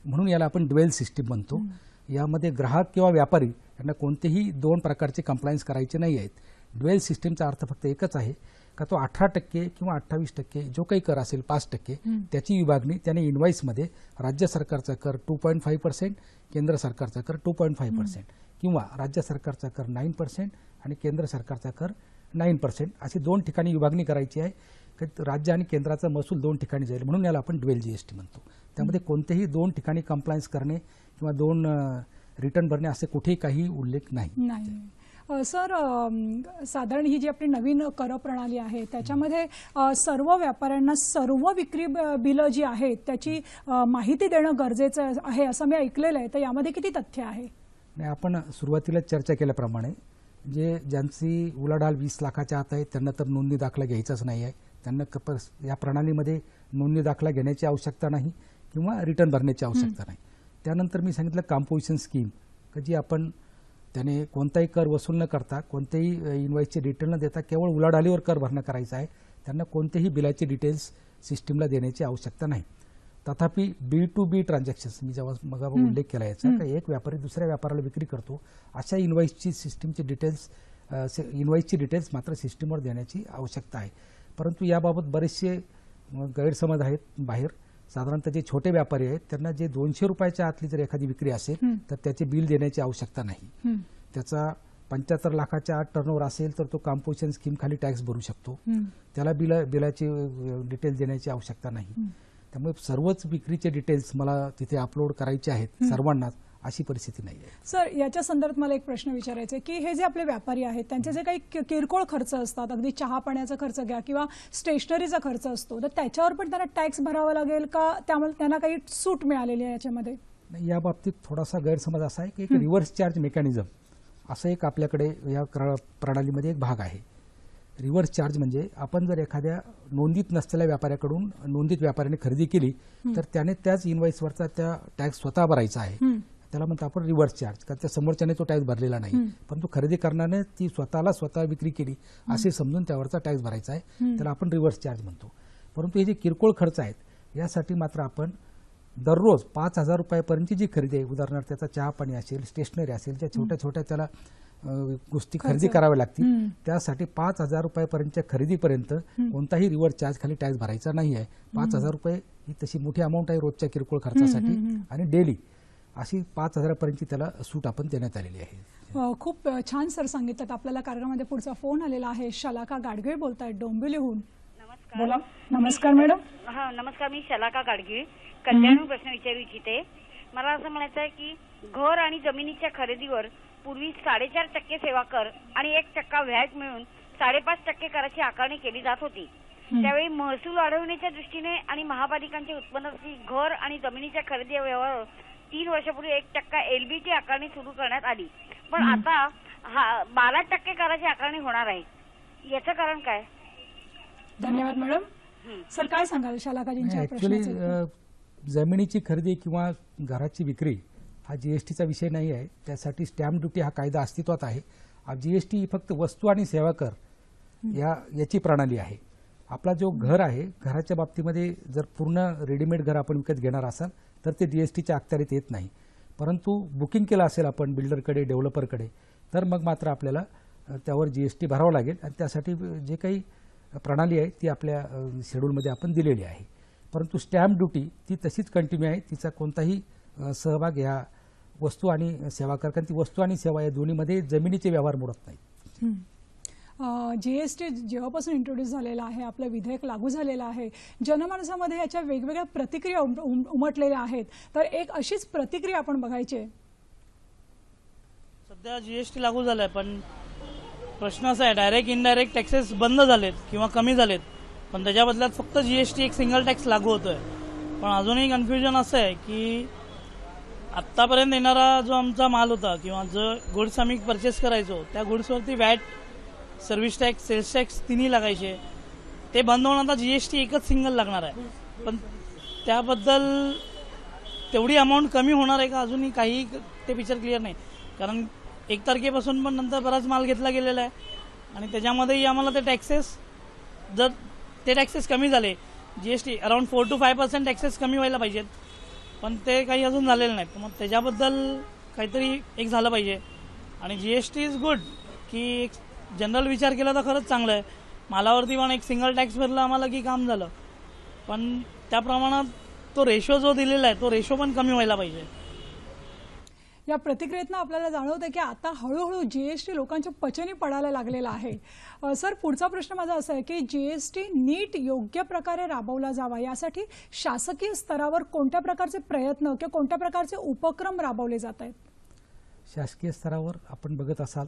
म्हणून याला आपण ड्युअल सिस्टीम म्हणतो. यामध्ये ग्राहक किंवा व्यापारी यांना कोणतेही दोन प्रकारचे कंप्लायन्स करायचे नाही आहेत. ड्युअल सिस्टीमचा अर्थ फक्त एकच आहे का तो 18% किंवा 28% जो काही कर असेल 5% त्याची विभागणी त्याने इनव्हॉइसमध्ये राज्य सरकारचा कर 2.5%, केंद्र सरकारचा कर 2.5% किंवा राज्य सरकारचा कर 9% आणि केंद्र सरकारचा कर 9% अशी दोन ठिकाणी विभागणी करायची आहे. राज्य आणि केंद्राचा महसूल दोन ठिकाणी जाईल म्हणून याला आपण ड्युअल जीएसटी म्हणतो. त्यामध्ये कोणतेही दोन ठिकाणी कंप्लायन्स करणे किंवा दोन रिटर्न भरणे असे कुठेही काही उल्लेख नाही. सर, साधारण ही जी आपली नवीन कर प्रणाली आहे त्याच्यामध्ये सर्व व्यापाऱ्यांना सर्व विक्री बिलं जी आहेत त्याची माहिती देणं गरजेचं आहे असं मी ऐकलेलं आहे. तर यामध्ये किती तथ्य आहे? नाही, आपण सुरुवातीला चर्चा केल्याप्रमाणे ज्यांची उलाढाल 20 लाखाच्या आत आहे त्यांना तर नोंदणी दाखला घ्यायचाच नाही आहे. त्यांना या प्रणालीमध्ये नोंदणी दाखला घेण्याची आवश्यकता नाही किंवा रिटर्न भरण्याची आवश्यकता नाही. त्यानंतर मी सांगितलं कॉम्पोजिशन स्कीम जी आपण त्याने कोणताही कर वसूल न करता कोणतेही इनव्हॉइसचे डिटेल न देता केवळ उलाढालीवर कर भरणं करायचं आहे. त्यांना कोणतेही बिलाचे डिटेल्स सिस्टीमला देण्याची आवश्यकता नाही. तथापि B2B ट्रान्झॅक्शन्स मी जेव्हा मग उल्लेख केला याचा की एक व्यापारी दुसऱ्या व्यापाऱ्याला विक्री करतो अशा इन्व्हॉइसची सिस्टीमची डिटेल्स इन्व्हॉइसची डिटेल्स मात्र सिस्टीमवर देण्याची आवश्यकता आहे. परंतु याबाबत बरेचसे गैरसमज आहेत बाहेर. साधारणतः जे छोटे व्यापारी आहेत त्यांना जे 200 रुपयाच्या आतली जर एखादी विक्री असेल तर त्याचे बिल देण्याची आवश्यकता नाही. त्याचा 75 लाखाच्या आत टर्नओव्हर असेल तर तो कंपोजिशन स्कीम खाली टॅक्स भरू शकतो. त्याला बिलाची डिटेल देण्याची आवश्यकता नाही. त्यामुळे सर्वच विक्रीचे डिटेल्स मला तिथे अपलोड करायचे आहेत सर्वांनाच, अशी परिस्थिती नाही आहे. सर, याच्या संदर्भात मला एक प्रश्न विचारायचा आहे की हे जे आपले व्यापारी आहेत त्यांचे जे काही किरकोळ खर्च असतात, अगदी चहा पाण्याचा खर्च घ्या किंवा स्टेशनरीचा खर्च असतो, तर त्याच्यावर पण त्यांना टॅक्स भरावा लागेल का, त्यामुळे त्यांना काही सूट मिळालेली आहे याच्यामध्ये? या बाबतीत थोडासा गैरसमज असा आहे की एक रिव्हर्स चार्ज मेकॅनिझम असं एक आपल्याकडे या प्रणालीमध्ये एक भाग आहे. रिव्हर्स चार्ज म्हणजे आपण जर एखाद्या नोंदीत नसलेल्या व्यापाऱ्याकडून नोंदित व्यापाऱ्याने खरेदी केली तर त्याने त्याच इन्व्हॉइसवरचा त्या टॅक्स स्वतः भरायचा आहे. त्याला म्हणतो आपण रिव्हर्स चार्ज, कारण त्या समोरच्याने तो टॅक्स भरलेला नाही, परंतु खरेदी करणाने ती स्वतः विक्री केली असे समजून त्यावरचा टॅक्स भरायचा आहे. त्याला आपण रिव्हर्स चार्ज म्हणतो. परंतु हे जे किरकोळ खर्च आहेत यासाठी मात्र आपण दररोज 5,000 रुपयापर्यंतची जी खरेदी आहे, उदाहरणार्थ त्याचा चहा पाणी असेल, स्टेशनरी असेल, ज्या छोट्या छोट्या त्याला गोष्टी खरेदी कराव्या लागतील त्यासाठी 5,000 रुपयापर्यंतच्या खरेदीपर्यंत कोणताही रिव्हर्स चार्ज खाली टॅक्स भरायचा नाही आहे. 5,000 रुपये ही तशी मोठी अमाऊंट आहे रोजच्या किरकोळ खर्चासाठी आणि डेली अशी 5,000 पर्यंतची त्याला सूट आपण देण्यात आलेली आहे. खूप छान सर सांगितलं. आपल्याला कार्यक्रमामध्ये पुढचा फोन आलेला आहे. शलाका गाडगीळ बोलतायत डोंबिवलीहून. नमस्कार. बोला. नमस्कार मॅडम. हा नमस्कार, मी शलाका गाडगीळ कल्याणहून प्रश्न विचारू इच्छिते. मला असं म्हणायचं आहे की घर आणि जमिनीच्या खरेदीवर पूर्वी 4.5% सेवा कर आणि 1% व्हॅट मिळून 5.5% कराची आकारणी केली जात होती. त्यावेळी महसूल वाढवण्याच्या दृष्टीने आणि महापालिकांच्या उत्पन्नाची घर आणि जमिनीच्या खरेदी व्यवहारावर 3 वर्षापूर्वी 1% LBT आकारणी सुरू करण्यात आली. पण आता 12% कराची आकारणी होणार आहे. याचं कारण काय? धन्यवाद मॅडम. सर, काय सांगाल शलाकाजींच्या ऍक्च्युली जमिनीची खरेदी किंवा घराची विक्री हा जीएसटीचा विषय नाही आहे. त्यासाठी स्टॅम्प ड्युटी हा कायदा अस्तित्वात आहे. जीएसटी ही फक्त वस्तू आणि सेवा कर याची प्रणाली आहे. आपला जो घर आहे, घराच्या बाबतीमध्ये जर पूर्ण रेडीमेड घर आपण विकत घेणार असाल तर ते जीएसटीच्या अखत्यारीत येत नाही. परंतु बुकिंग केलं असेल आपण बिल्डरकडे, डेव्हलपरकडे, तर मग मात्र आपल्याला त्यावर जीएसटी भरावा लागेल आणि त्यासाठी जे काही प्रणाली आहे ती आपल्या शेड्यूलमध्ये आपण दिलेली आहे. परंतु स्टॅम्प ड्युटी ती तशीच कंटिन्यू आहे. तिचा कोणताही सहभाग या वस्तू आणि सेवा कर, कारण ती वस्तू आणि सेवा या दोन्हीमध्ये जमिनीचे व्यवहार मोडत नाहीत. जीएसटी जेव्हापासून इंट्रोड्यूस झालेला आहे, आपलं विधेयक लागू झालेलं आहे, जनमानसामध्ये याच्या वेगवेगळ्या प्रतिक्रिया उमटलेल्या आहेत. तर एक अशीच प्रतिक्रिया आपण बघायची आहे. सध्या जीएसटी लागू झालाय, पण प्रश्न असा आहे डायरेक्ट इनडायरेक्ट टॅक्सेस बंद झालेत किंवा कमी झालेत, पण त्याच्या बदल्यात फक्त जीएसटी एक सिंगल टॅक्स लागू होतोय. पण अजूनही कन्फ्युजन असं आहे की आत्तापर्यंत येणारा जो आमचा माल होता किंवा जो गुड्स आम्ही परचेस करायचो त्या गुड्सवरती VAT, service tax, sales tax तिन्ही लागायचे. ते बंद होऊन आता जीएसटी एकच सिंगल लागणार आहे. पण त्याबद्दल तेवढी अमाऊंट कमी होणार आहे का अजूनही काही ते पिक्चर क्लिअर नाही. कारण 1 तारखेपासून पण नंतर बराच माल घेतला गेलेला आहे आणि त्याच्यामध्येही आम्हाला ते टॅक्सेस, जर ते टॅक्सेस कमी झाले, जीएसटी अराउंड 4 to 5% टॅक्सेस कमी व्हायला पाहिजेत, पण ते काही अजून झालेले नाहीत. मग त्याच्याबद्दल काहीतरी एक झालं पाहिजे. आणि जीएसटी इज गुड की जनरल विचार केला तर खरंच चांगलं आहे. मालावरती पण एक सिंगल टॅक्स भरला आम्हाला की काम झालं, पण त्या प्रमाणात तो रेशो जो दिलेला आहे तो रेशो पण कमी व्हायला पाहिजे. या प्रतिक्रियेतनं आपल्याला जाणवतं की आता हळूहळू जीएसटी लोकांच्या पचनी पडायला लागलेला आहे. सर, पुढचा प्रश्न माझा असा आहे की जीएसटी नीट योग्य प्रकारे राबवला जावा यासाठी शासकीय स्तरावर कोणत्या प्रकारचे प्रयत्न किंवा कोणत्या प्रकारचे उपक्रम राबवले जात आहेत? शासकीय स्तरावर आपण बघत असाल,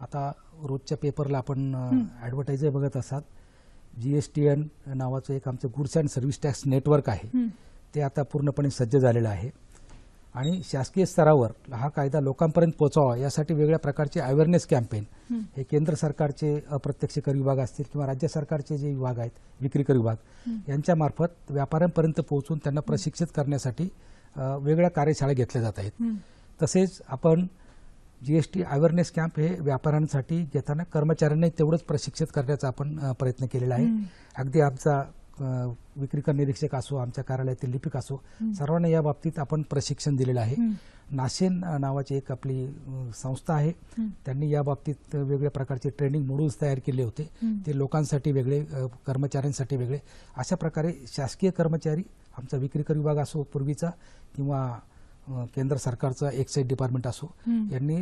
आता रोजच्या पेपरला आपण ॲडव्हर्टाईजर बघत असाल, जीएसटीएन नावाचं एक आमचं goods and service tax network आहे, ते आता पूर्णपणे सज्ज झालेलं आहे. आणि शासकीय स्तरावर हा कायदा लोकांपर्यंत पोहोचावा यासाठी वेगळ्या प्रकारचे अवेअरनेस कॅम्पेन हे केंद्र सरकारचे अप्रत्यक्ष कर विभाग असतील किंवा राज्य सरकारचे जे विभाग आहेत, विक्री कर विभाग, यांच्यामार्फत व्यापाऱ्यांपर्यंत पोहोचून त्यांना प्रशिक्षित करण्यासाठी वेगळ्या कार्यशाळा घेतल्या जात आहेत. तसेच आपण जीएसटी अवेअरनेस कॅम्प हे व्यापाऱ्यांसाठी घेताना कर्मचाऱ्यांना तेवढंच प्रशिक्षित करण्याचा आपण प्रयत्न केलेला आहे. अगदी आमचा विक्रीकर निरीक्षक असो, आमच्या कार्यालयातील लिपिक असो, सर्वांना या बाबतीत आपण प्रशिक्षण दिलेलं आहे. नाशेन नावाची एक आपली संस्था आहे, त्यांनी या बाबतीत वेगवेगळ्या प्रकारचे ट्रेनिंग मॉड्यूल्स तयार केले होते. ते लोकांसाठी वेगळे, कर्मचाऱ्यांसाठी वेगळे. अशा प्रकारे शासकीय कर्मचारी, आमचा विक्रीकर विभाग असो पूर्वीचा किंवा केंद्र सरकारचा एक्साईज डिपार्टमेंट असो, यांनी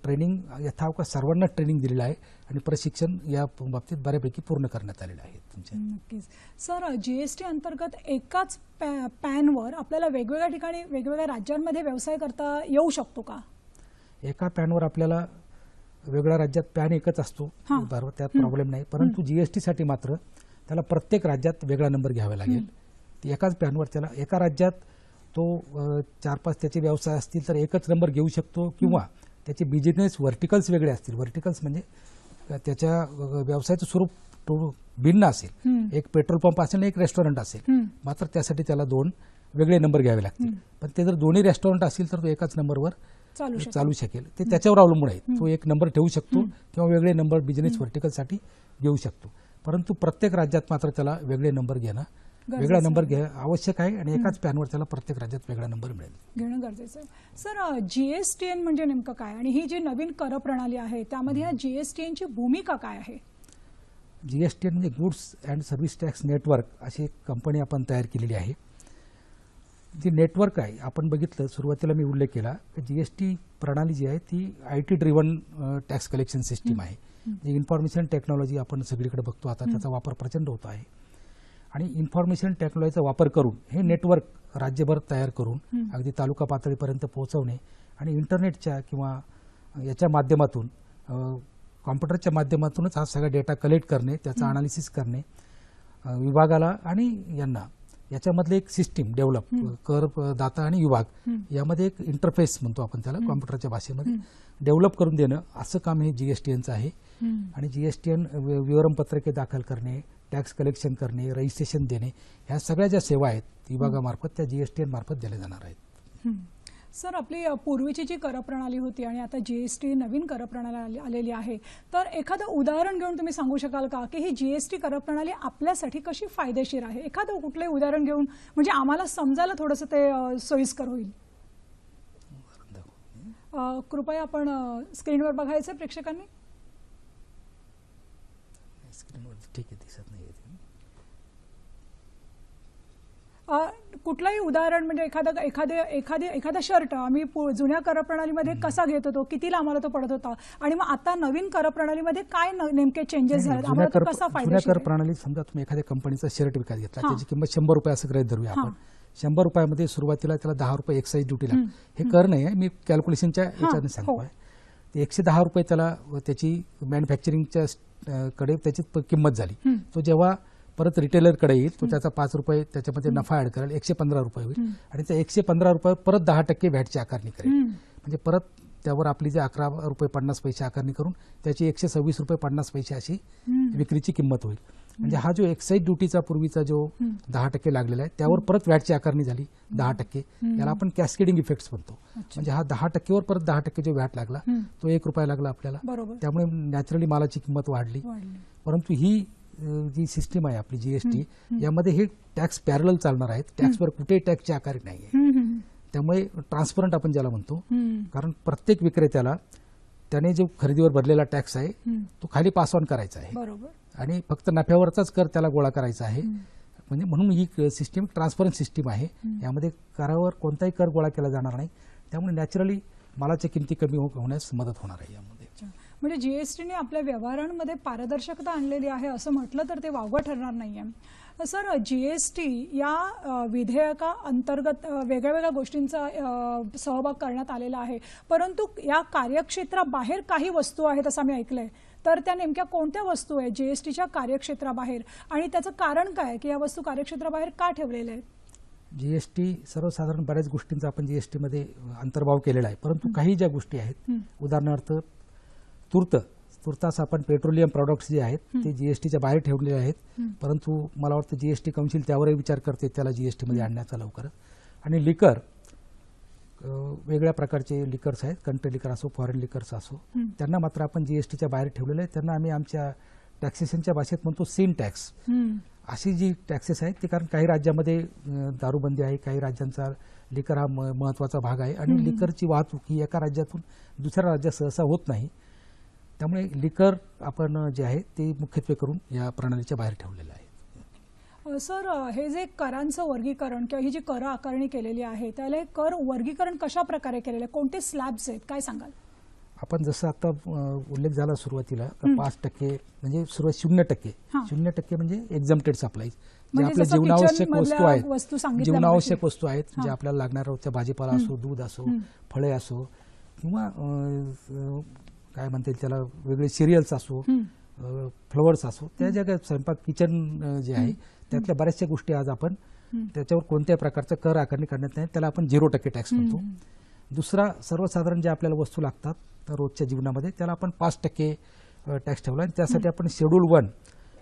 ट्रेनिंग यथावकाश सर्वांना ट्रेनिंग दिलेलं आहे आणि प्रशिक्षण या बाबतीत बऱ्यापैकी पूर्ण करण्यात आलेलं आहे. नक्कीच सर, जीएसटी अंतर्गत एकाच पॅनवर आपल्याला वेगवेगळ्या ठिकाणी वेगवेगळ्या राज्यांमध्ये व्यवसाय करता येऊ शकतो का? एका पॅनवर आपल्याला वेगळ्या राज्यात पॅन एकच असतो, बरोबर, त्यात प्रॉब्लेम नाही. परंतु जीएसटी साठी मात्र त्याला प्रत्येक राज्यात वेगळा नंबर घ्यावा लागेल. एकाच पॅनवर त्याला एका राज्यात तो 4-5 त्याचे व्यवसाय असतील तर एकच नंबर घेऊ शकतो, किंवा त्याचे बिझनेस व्हर्टिकल्स वेगळे असतील. व्हर्टिकल्स म्हणजे त्याच्या व्यवसायाचं स्वरूप भिन्न असेल, एक पेट्रोल पंप असेल आणि एक रेस्टॉरंट असेल, मात्र त्यासाठी त्याला 2 वेगळे नंबर घ्यावे लागतील. पण ते जर दोन्ही रेस्टॉरंट असतील तर तो एकाच नंबरवर चालू शकेल. ते त्याच्यावर अवलंबून आहे, तो एक नंबर ठेवू शकतो किंवा वेगळे नंबर बिझनेस व्हर्टिकलसाठी घेऊ शकतो. परंतु प्रत्येक राज्यात मात्र त्याला वेगळे नंबर घेणं, वेगळा नंबर आवश्यक आहे आणि एकाच पॅनवर त्याला प्रत्येक राज्यात वेगळा नंबर मिळेल, घेणं गरजेचं आहे. सर, जीएसटीएन म्हणजे नेमकं काय आणि ही जी नवीन कर प्रणाली आहे त्यामध्ये ह्या जीएसटीएनची भूमिका काय आहे? जीएसटीएन म्हणजे goods and service tax network अशी एक कंपनी आपण तयार केलेली आहे. जी नेटवर्क आहे, आपण बघितलं सुरुवातीला मी उल्लेख केला की जीएसटी प्रणाली जी आहे ती IT driven tax collection system आहे. इन्फॉर्मेशन टेक्नॉलॉजी आपण सगळीकडे बघतो आता, त्याचा वापर प्रचंड होत आहे. आणि इन्फॉर्मेशन टेक्नॉलॉजीचा वापर करून हे नेटवर्क राज्यभर तयार करून अगदी तालुका पातळीपर्यंत पोहोचवणे आणि इंटरनेटच्या किंवा याच्या माध्यमातून, कॉम्प्युटरच्या माध्यमातूनच हा सगळा डेटा कलेक्ट करणे, त्याचा अनालिसिस करणे विभागाला आणि यांना, याच्यामधले एक सिस्टीम डेव्हलप, कर दाता आणि विभाग यामध्ये एक इंटरफेस म्हणतो आपण त्याला कॉम्प्युटरच्या भाषेमध्ये, डेव्हलप करून देणं, असं काम हे जीएसटीएनचं आहे. आणि जीएसटीएन विवरणपत्रके दाखल करणे, टॅक्स कलेक्शन करणे, रजिस्ट्रेशन देणे, ह्या सगळ्या ज्या सेवा आहेत विभागामार्फत त्या जीएसटीएन मार्फत दिल्या जाणार आहेत. सर, आपली पूर्वीची जी कर प्रणाली होती आणि आता जीएसटी नवीन कर प्रणाली आलेली आहे, तर एखादं उदाहरण घेऊन तुम्ही सांगू शकाल का की ही जीएसटी कर प्रणाली आपल्यासाठी कशी फायदेशीर आहे? एखादं कुठलंही उदाहरण घेऊन म्हणजे आम्हाला समजायला थोडंसं ते सोयीस्कर होईल. कृपया आपण स्क्रीनवर बघायचं प्रेक्षकांनी. स्क्रीनवर ठीक आहे, दिसत नाही. कुठलंही उदाहरण म्हणजे एखादा शर्ट आम्ही जुन्या कर प्रणालीमध्ये कसा घेत होतो, कितीला आम्हाला तो पडत होता आणि मग आता नवीन कर प्रणालीमध्ये काय नेमके चेंजेस झाले, आम्हाला तो कसा फायदा? जुन्या कर प्रणालीत समजा तुम्ही एखाद्या कंपनीचा शर्ट विकत घेतला, त्याची किंमत 100 रुपये असं गृहीत धरूया आपण. 100 रुपयामध्ये सुरुवातीला त्याला 10 रुपये एक्साईज ड्युटी लागते. हे कर नाही आहे, मी कॅल्क्युलेशनच्या याच्याने सांगतोय. 110 रुपये त्याला त्याची मॅन्युफॅक्चरिंगच्या कडे त्याची किंमत झाली. तो जेव्हा परत रिटेलरकडे येईल तो त्याचा 5 रुपये त्याच्यामध्ये नफा ऍड करेल, 115 रुपये होईल आणि त्या 115 रुपये परत 10% व्हॅटची आकारणी करेल. म्हणजे परत त्यावर आपली जे 11 रुपये 50 पैसे आकारणी करून त्याची 126 रुपये 50 पैसे अशी विक्रीची किंमत होईल. म्हणजे हा जो एक्साईज ड्युटीचा पूर्वीचा जो 10% लागलेला आहे त्यावर परत व्हॅटची आकारणी झाली 10%, याला आपण कॅस्केडिंग इफेक्ट्स म्हणतो. म्हणजे हा 10%वर परत 10% जो व्हॅट लागला तो 1 रुपया लागला आपल्याला, त्यामुळे नॅचरली मालाची किंमत वाढली. परंतु ही जी सिस्टीम आहे आपली जीएसटी, यामध्ये हे टॅक्स पॅरलल चालणार आहेत. टॅक्सवर कुठेही टॅक्सची आकारणी नाहीये, त्यामुळे ट्रान्सपरंट आपण ज्याला म्हणतो. कारण प्रत्येक विक्रेत्याला त्याने जो खरेदीवर भरलेला टॅक्स आहे तो खाली पास ऑन करायचा आहे आणि फक्त नफ्यावरचाच कर त्याला गोळा करायचा आहे. म्हणजे म्हणून ही सिस्टीम ट्रान्सपरंट सिस्टीम आहे. यामध्ये करावर कोणताही कर गोळा केला जाणार नाही, त्यामुळे नॅचरली मालाच्या किमती कमी होण्यास मदत होणार आहे यामध्ये. म्हणजे जीएसटीने आपल्या व्यवहारांमध्ये पारदर्शकता आणलेली आहे असं म्हटलं तर ते वावगं ठरणार नाहीये. सर, जीएसटी या विधेयका अंतर्गत वेगळ्या गोष्टींचा सहभाग करण्यात आलेला आहे, परंतु या कार्यक्षेत्राबाहेर काही वस्तू आहेत असं मी ऐकलंय. तर त्या नेमक्या कोणत्या वस्तू आहेत जीएसटीच्या कार्यक्षेत्राबाहेर आणि त्याचं कारण काय की या वस्तू कार्यक्षेत्राबाहेर का ठेवलेल्या आहेत? जीएसटी सर्वसाधारण बऱ्याच गोष्टींचा आपण जीएसटी मध्ये अंतर्भाव केलेला आहे, परंतु काही ज्या गोष्टी आहेत, उदाहरणार्थ तुर्तास आपण पेट्रोलियम प्रॉडक्ट्स जे आहेत ते जीएसटीच्या बाहेर ठेवलेले आहेत. परंतु मला वाटतं जीएसटी काउन्सिल त्यावरही विचार करते त्याला जीएसटी मध्ये आणण्याचा लवकरच. आणि लिकर, वेगळ्या प्रकारचे लिकर्स आहेत, कंट्री लिकर असो फॉरेन लिकर्स असो, त्यांना मात्र आपण जीएसटीच्या बाहेर ठेवलेले आहे. त्यांना आम्ही आमच्या टॅक्सेशनच्या भाषेत म्हणतो सीन टॅक्स. अशी जी टॅक्सेस आहेत ते कारण काही राज्यामध्ये दारूबंदी आहे, काही राज्यांचा लिकर हा महत्त्वाचा भाग आहे आणि लिकरची वाहतूक ही एका राज्यातून दुसऱ्या राज्यात सहसा होत नाही. त्यामुळे लिकर आपण जे आहे ते मुख्यत्वे करून या प्रणालीच्या बाहेर ठेवलेलं आहे. सर, हे जे करांचं वर्गीकरण किंवा ही जी कर आकारणी केलेली आहे त्याला हे कर वर्गीकरण कशा प्रकारे केलेलं आहे, कोणते स्लॅब्स आहेत, काय सांगाल? आपण जसं आता उल्लेख झाला सुरुवातीला 5% म्हणजे सुरुवात 0%. 0% म्हणजे एक्झम्प्टेड सप्लाईज, जे आपल्या जीवनावश्यक वस्तू आहेत, जे आपल्याला लागणार होत्या, भाजीपाला असो, दूध असो, फळे असो किंवा काय म्हणता येईल त्याला वेगळे सिरियल्स असो, फ्लॉवर्स असो, त्या ज्या स्वयंपाक किचन जे आहे त्यातल्या बऱ्याचशा गोष्टी आज आपण त्याच्यावर कोणत्याही प्रकारचा कर आकारणी करण्यात नाही, त्याला आपण 0% टॅक्स म्हणतो. दुसरा सर्वसाधारण जे आपल्याला वस्तू लागतात रोजच्या जीवनामध्ये त्याला आपण 5% टॅक्स ठेवला आणि त्यासाठी आपण शेड्यूल 1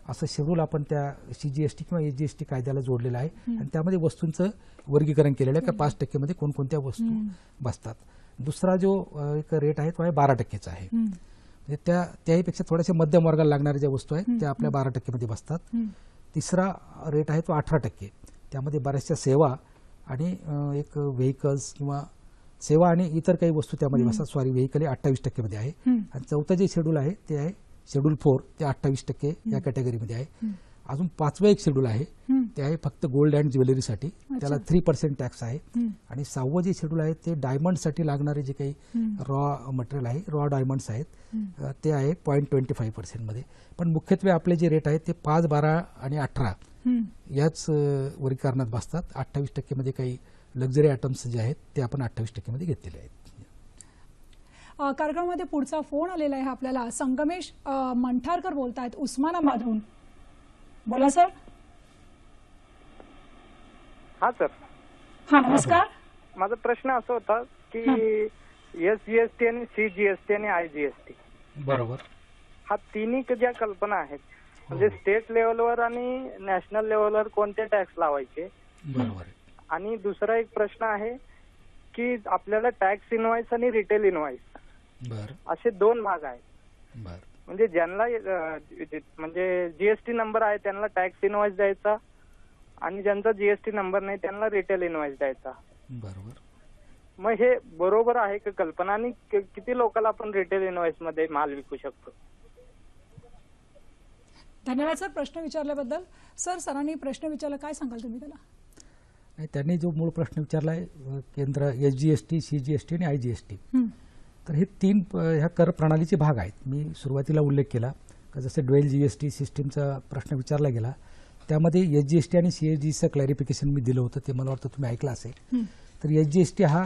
असं शेड्यूल आपण त्या CGST किंवा SGST कायद्याला जोडलेलं आहे आणि त्यामध्ये वस्तूंचं वर्गीकरण केलेलं आहे का 5% मध्ये कोणकोणत्या वस्तू बसतात. दुसरा जो एक रेट आहे तो आहे 12%चा आहे. म्हणजे त्याहीपेक्षा थोड्याशा मध्यम वर्गाला लागणाऱ्या ज्या वस्तू आहेत त्या आपल्या 12% मध्ये बसतात. तिसरा रेट आहे तो 18%. त्यामध्ये बऱ्याचशा सेवा आणि एक व्हेकल्स किंवा सेवा आणि इतर काही वस्तू त्यामध्ये बसतात. सॉरी, व्हेकल हे 28% मध्ये आहे. आणि चौथं जे शेड्यूल आहे ते आहे शेड्यूल 4, ते 28% या कॅटेगरीमध्ये आहे. अजून 5वं एक शेड्यूल आहे ते आहे फक्त गोल्ड अँड ज्वेलरीसाठी, त्याला 3% टॅक्स आहे. आणि 6वं जे शेड्यूल आहे ते डायमंडसाठी लागणारे जे काही रॉ मटेरियल आहे, रॉ डायमंड्स आहेत, ते आहे 0.25% मध्ये. पण मुख्यत्वे आपले जे रेट आहेत ते 5, 12 आणि 18 याच वर्गीकरणात बसतात. 28% मध्ये काही लक्झरी आयटम्स जे आहेत ते आपण 28% मध्ये घेतलेले आहेत. कार्यक्रमामध्ये पुढचा फोन आलेला आहे आपल्याला. संगमेश मंठारकर बोलतायत उस्मानाबादहून. बोला सर. हा सर. हा, नमस्कार. माझा प्रश्न असा होता की SGST आणि CGST आणि IGST बरोबर, हा तिन्ही ज्या कल्पना आहेत म्हणजे स्टेट लेवलवर आणि नॅशनल लेवलवर कोणते टॅक्स लावायचे. बरोबर. आणि दुसरा एक प्रश्न आहे की आपल्याला टॅक्स इनव्हॉइस आणि रिटेल इनव्हॉइस असे 2 भाग आहेत. म्हणजे ज्यांना म्हणजे GST नंबर आहे त्यांना टॅक्स इनव्हॉइस द्यायचा आणि ज्यांचा GST नंबर नाही त्यांना रिटेल इनव्हॉइस द्यायचा. बरोबर. मग हे बरोबर आहे का कल्पना, आणि किती लोकांना आपण रिटेल इनव्हॉइस मध्ये माल विकू शकतो? धन्यवाद सर प्रश्न विचारल्याबद्दल. सर, सरांनी प्रश्न विचारला, काय सांगाल तुम्ही त्याला? नाही, त्यांनी जो मूळ प्रश्न विचारलाय केंद्र SGST, CGST आणि IGST, तर हे 3 ह्या कर प्रणालीचे भाग आहेत. मी सुरुवातीला उल्लेख केला का जसं ड्युएल GST सिस्टीमचा प्रश्न विचारला गेला त्यामध्ये SGST आणि CGSTचं क्लॅरिफिकेशन मी दिलं होतं, ते मला वाटतं तुम्ही ऐकलं असेल. तर SGST हा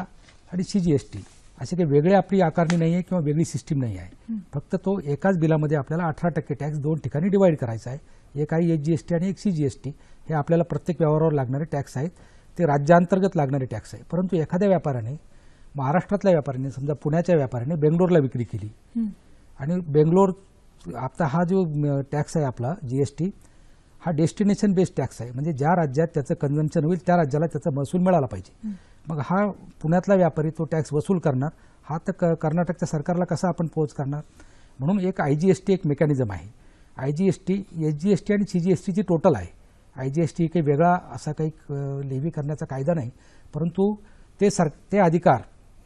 आणि CGST असे काही वेगळे आपली आकारणी नाही आहे किंवा वेगळी सिस्टीम नाही आहे. फक्त तो एकाच बिलामध्ये आपल्याला 18% टॅक्स 2 ठिकाणी डिवाइड करायचा आहे. एक आहे SGST आणि एक CGST. हे आपल्याला प्रत्येक व्यवहारावर लागणारे टॅक्स आहेत, ते राज्यांतर्गत लागणारे टॅक्स आहे. परंतु एखाद्या व्यापाऱ्याने, महाराष्ट्रातल्या व्यापाऱ्याने, समजा पुण्याच्या व्यापाऱ्याने बेंगलोरला विक्री केली आणि बेंगलोर आता हा जो टॅक्स आहे आपला GST हा डेस्टिनेशन बेस्ड टॅक्स आहे. म्हणजे ज्या राज्यात त्याचं कन्झम्पशन होईल त्या राज्याला त्याचा महसूल मिळाला पाहिजे. मग हा पुण्यातला व्यापारी तो टॅक्स वसूल करणार, हा तर कर्नाटकच्या सरकारला कसा आपण पोच करणार? म्हणून एक IGST एक मेकॅनिझम आहे. IGST, SGST आणि CGSTची टोटल आहे. IGST काही वेगळा असा काही लेव्ही करण्याचा कायदा नाही, परंतु ते अधिकार